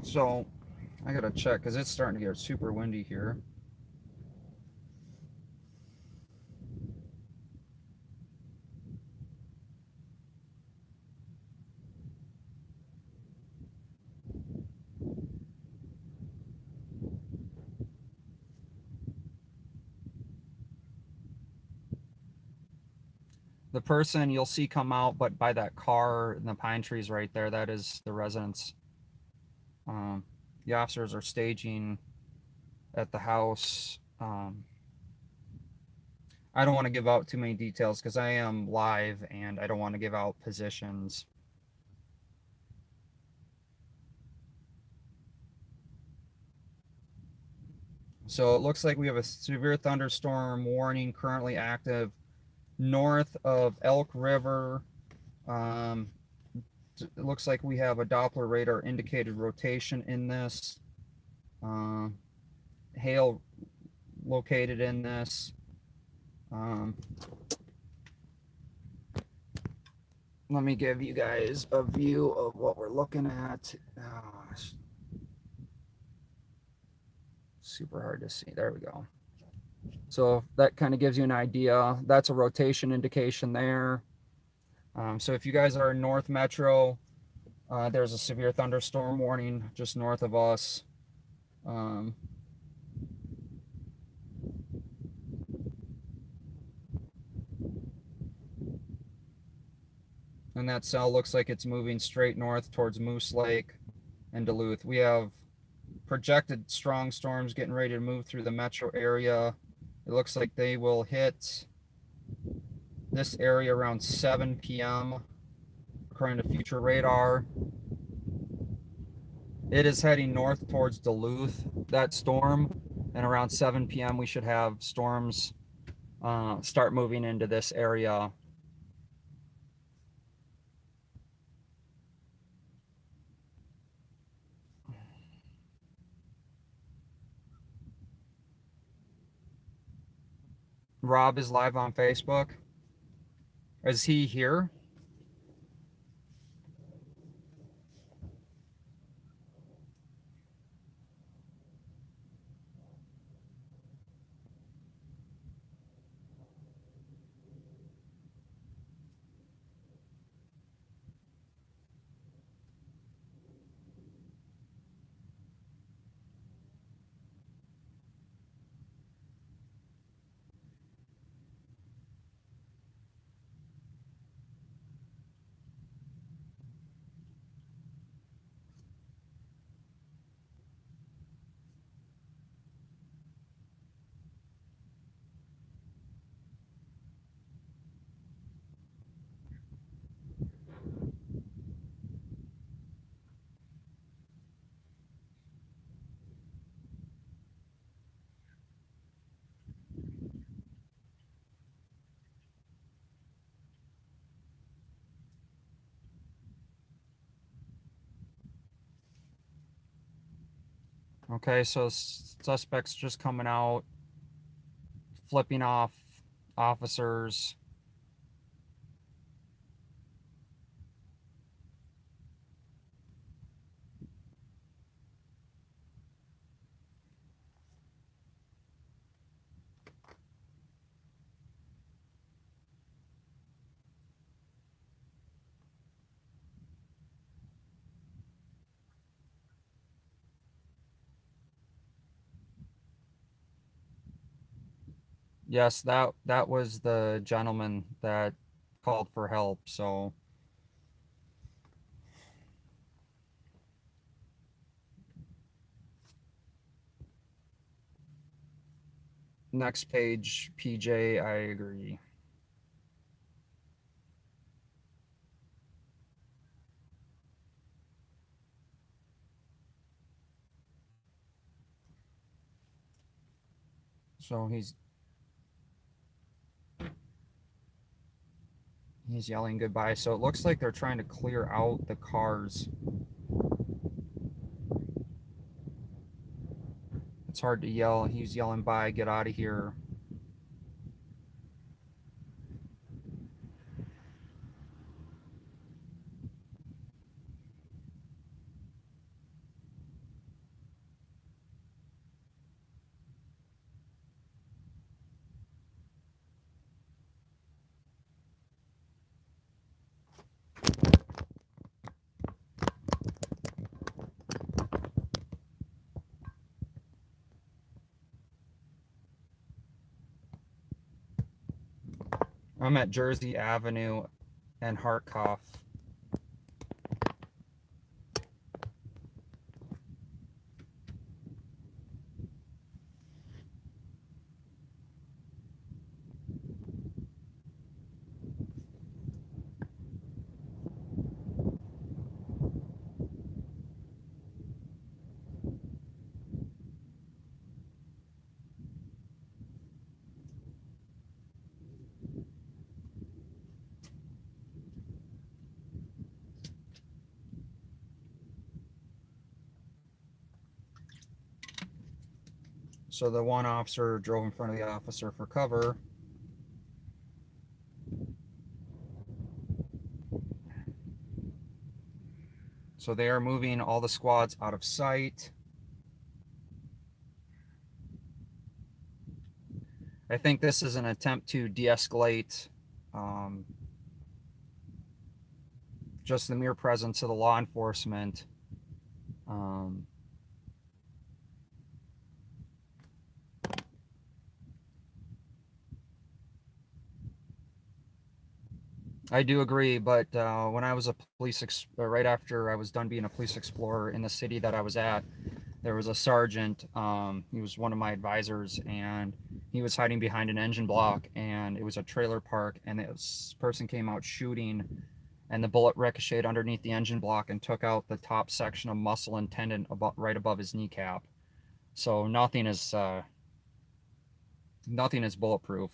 So I gotta check because it's starting to get super windy here. The person you'll see come out, but by that car and the pine trees right there, that is the residence. The officers are staging at the house. I don't want to give out too many details because I am live and I don't want to give out positions. So it looks like we have a severe thunderstorm warning currently active north of Elk River. It looks like we have a Doppler radar indicated rotation in this. Hail located in this. Let me give you guys a view of what we're looking at. Super hard to see. There we go. So that kind of gives you an idea. That's a rotation indication there. So if you guys are in North Metro, there's a severe thunderstorm warning just north of us. And that cell looks like it's moving straight north towards Moose Lake and Duluth. We have projected strong storms getting ready to move through the metro area. It looks like they will hit this area around 7 p.m. according to future radar. It is heading north towards Duluth, that storm, and around 7 p.m. we should have storms start moving into this area. Rob is live on Facebook. Is he here? Okay, so suspects just coming out, flipping off officers. Yes, that was the gentleman that called for help. So next page, PJ, I agree. So he's yelling goodbye. So it looks like they're trying to clear out the cars. It's hard to yell. He's yelling bye, get out of here. I'm at Jersey Avenue and Hartkoff. So the one officer drove in front of the officer for cover. So they are moving all the squads out of sight. I think this is an attempt to de-escalate just the mere presence of the law enforcement. I do agree, but when I was a right after I was done being a police explorer in the city that I was at, there was a sergeant. He was one of my advisors, and he was hiding behind an engine block, and it was a trailer park, and this person came out shooting, and the bullet ricocheted underneath the engine block and took out the top section of muscle and tendon right above his kneecap. So nothing is bulletproof.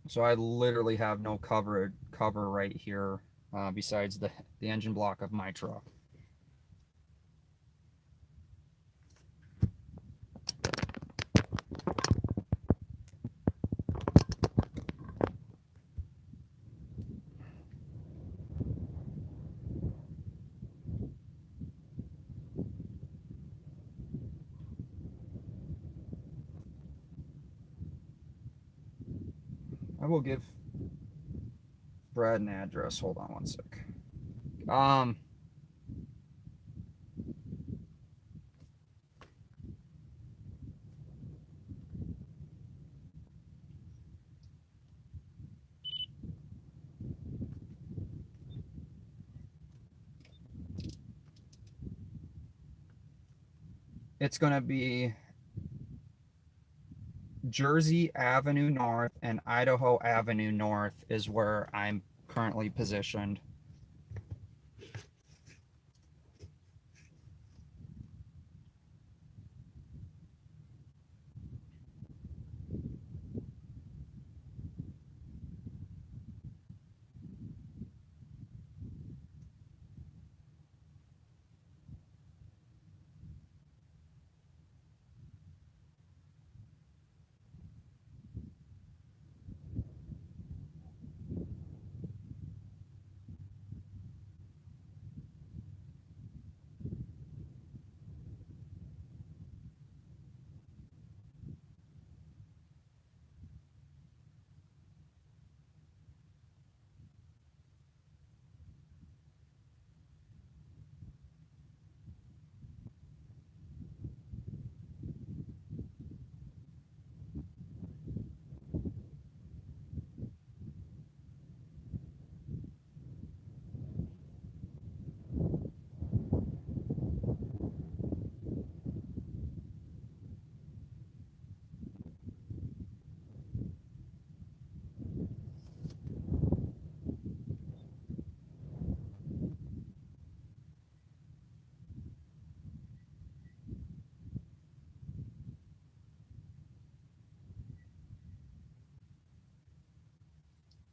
So I literally have no cover right here, besides the engine block of my truck. I will give Brad an address. Hold on one sec. Um, it's gonna be Jersey Avenue North and Idaho Avenue North is where I'm currently positioned.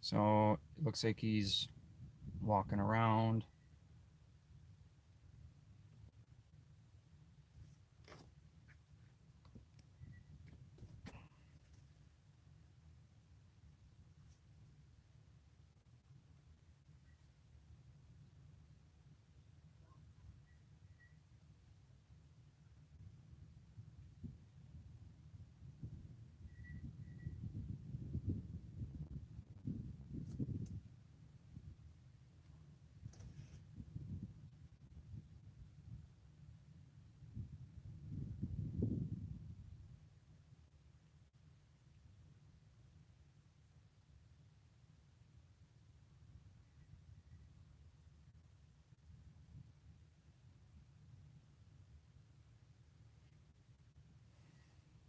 So it looks like he's walking around.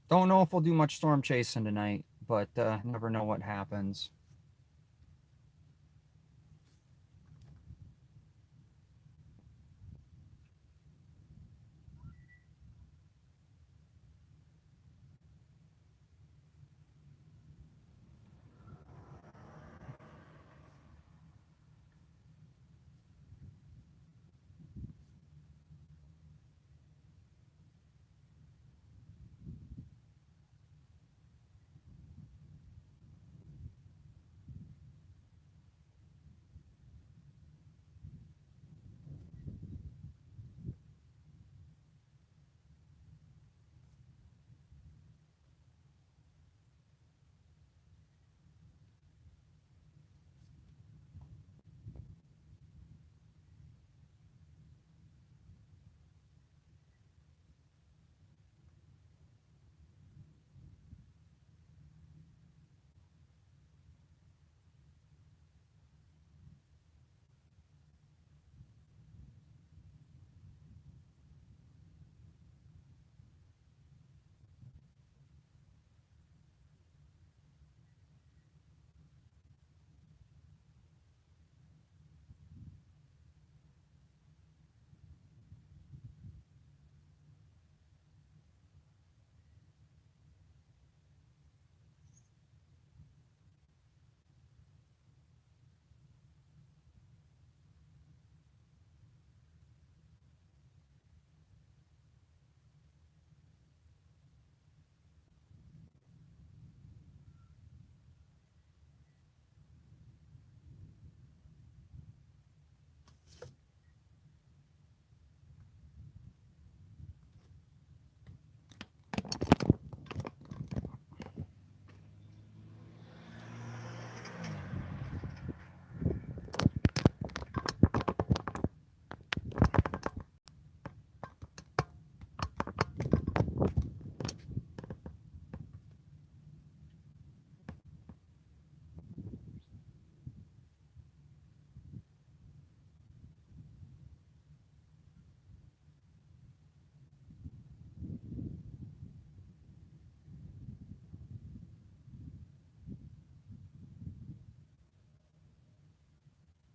Don't know if we'll do much storm chasing tonight, but never know what happens.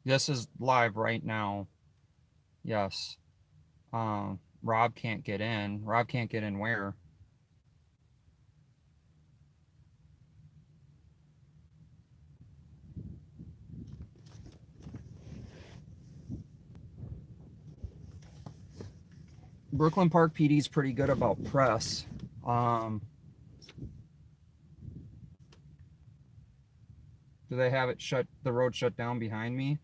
This is live right now. Yes. Rob can't get in. Rob can't get in where? Brooklyn Park PD is pretty good about press. Do they have it shut, the road shut down behind me?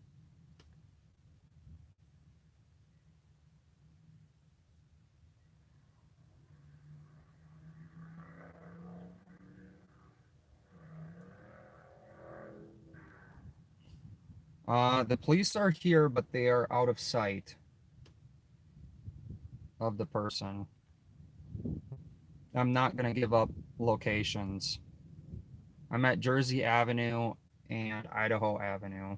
The police are here, but they are out of sight of the person. I'm not going to give up locations. I'm at Jersey Avenue and Idaho Avenue.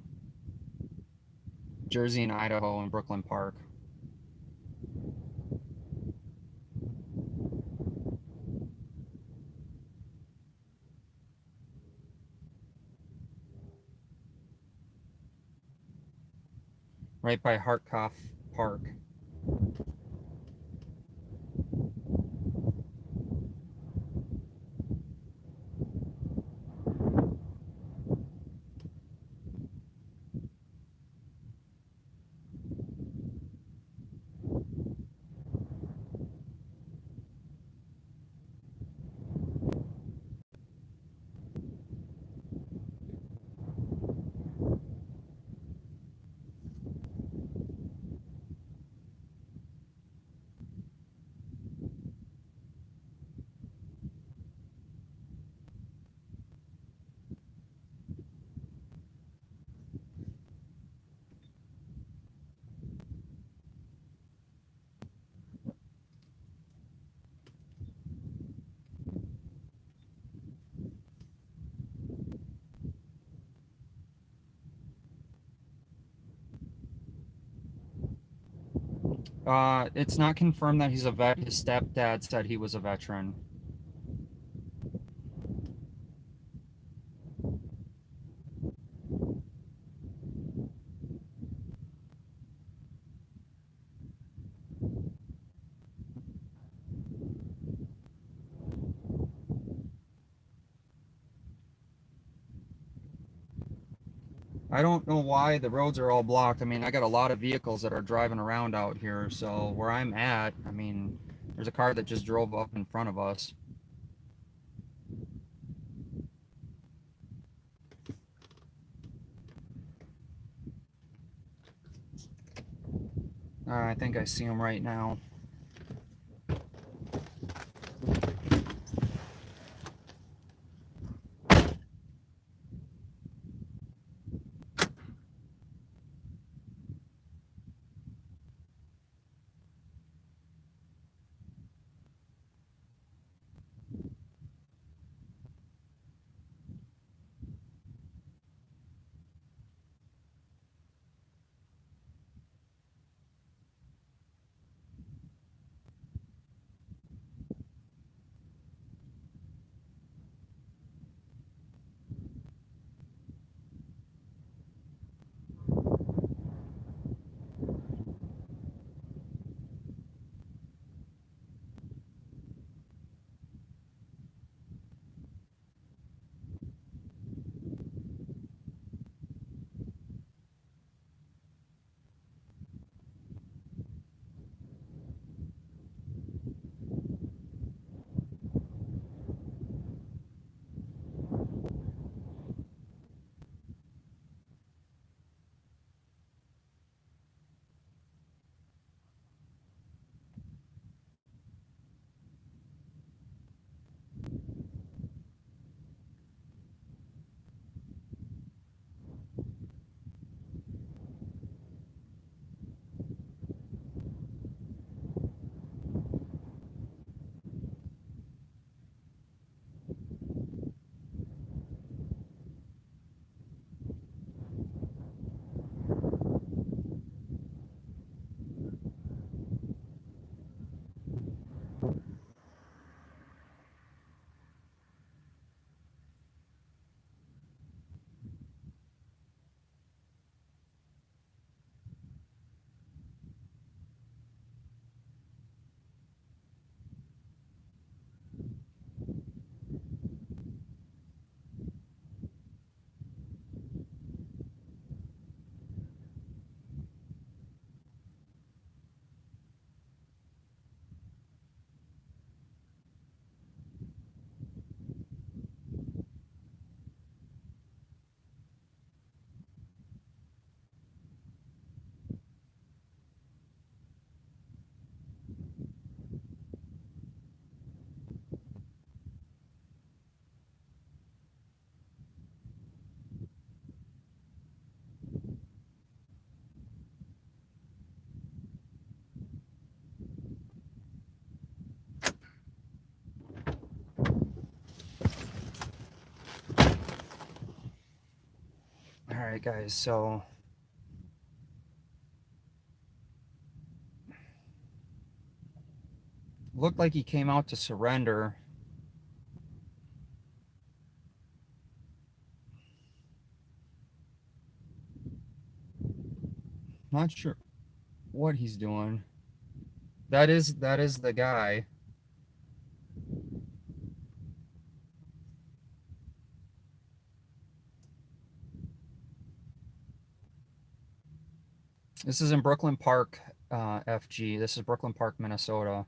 Jersey and Idaho and Brooklyn Park. Right by Hartkoff Park. It's not confirmed that he's a vet. His stepdad said he was a veteran. I don't know why the roads are all blocked. I mean, I got a lot of vehicles that are driving around out here. So where I'm at, I mean, there's a car that just drove up in front of us. I think I see him right now. guys, so looked like he came out to surrender. Not sure what he's doing. That is the guy. This is in Brooklyn Park, FG. This is Brooklyn Park, Minnesota.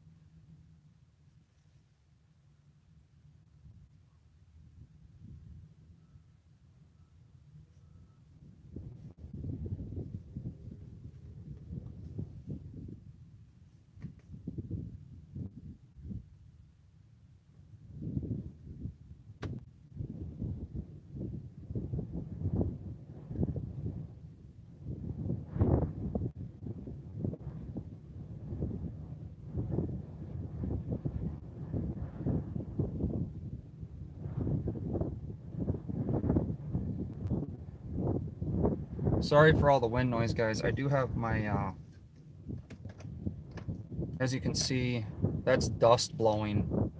Sorry for all the wind noise, guys. I do have my, as you can see, that's dust blowing.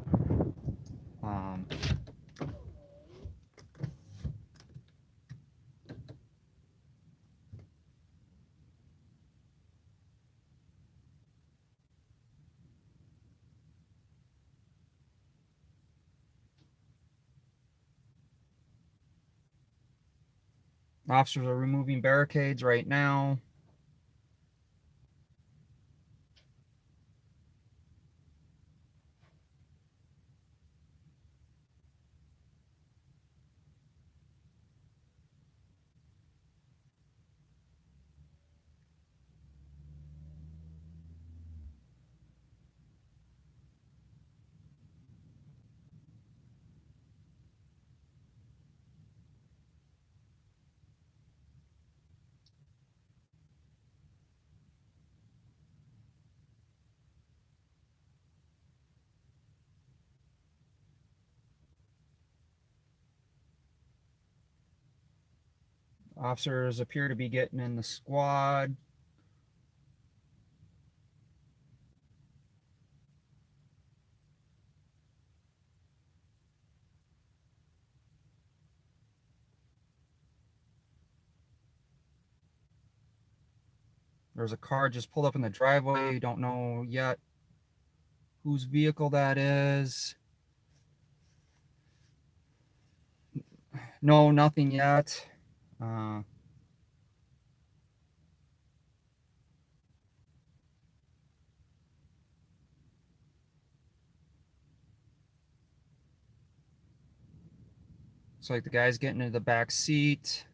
Officers are removing barricades right now. Officers appear to be getting in the squad. There's a car just pulled up in the driveway. Don't know yet whose vehicle that is. No, nothing yet. Looks like the guy's getting into the back seat.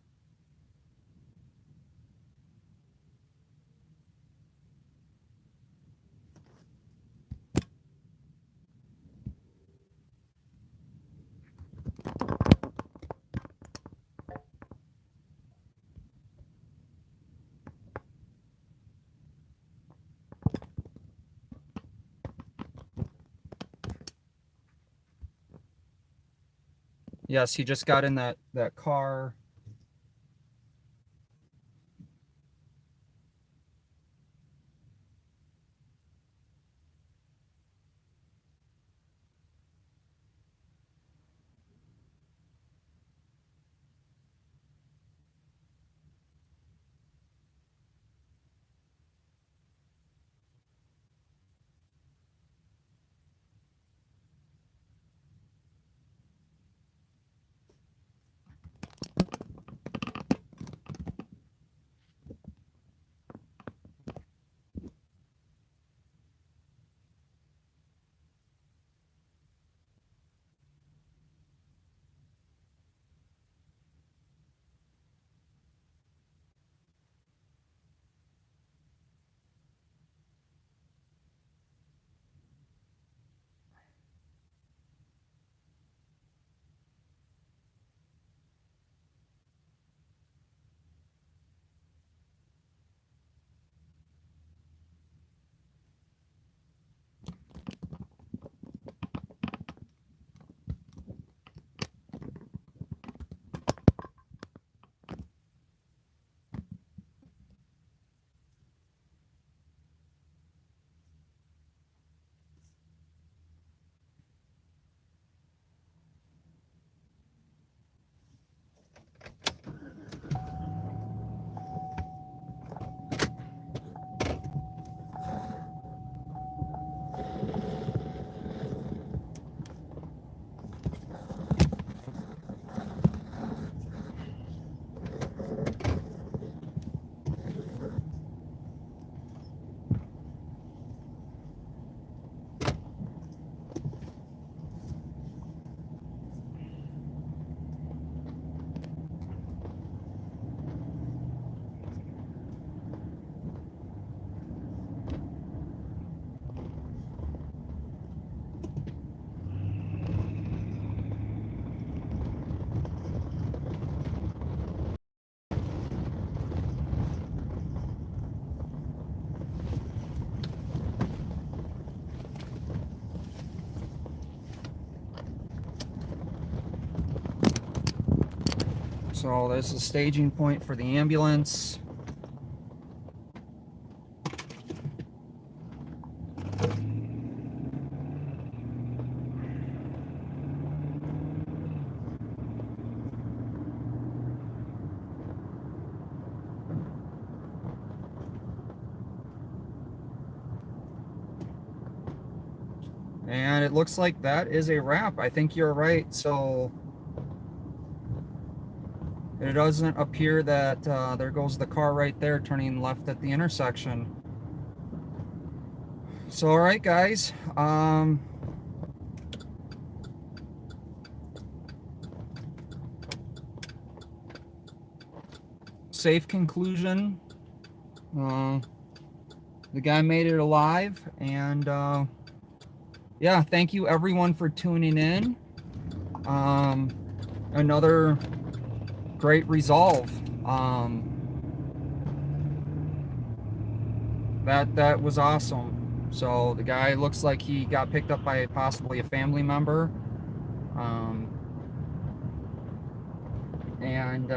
Yes, he just got in that car. So this is staging point for the ambulance. And it looks like that is a wrap. I think you're right. So it doesn't appear that there goes the car right there turning left at the intersection. So, all right, guys. Safe conclusion. The guy made it alive, and yeah, thank you everyone for tuning in. Another great resolve. That was awesome. So the guy looks like he got picked up by possibly a family member. And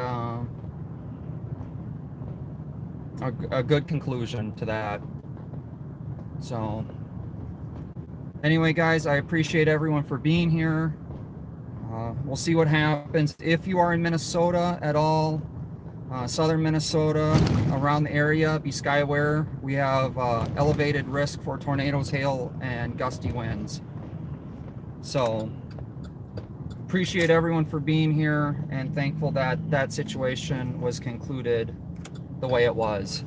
a good conclusion to that. So anyway, guys, I appreciate everyone for being here. We'll see what happens. If you are in Minnesota at all, southern Minnesota, around the area, be skyware. We have elevated risk for tornadoes, hail, and gusty winds. So appreciate everyone for being here, and thankful that that situation was concluded the way it was.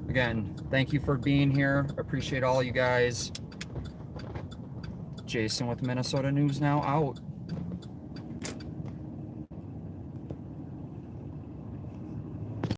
Again, thank you for being here. Appreciate all you guys. Jason with Minnesota News Now out.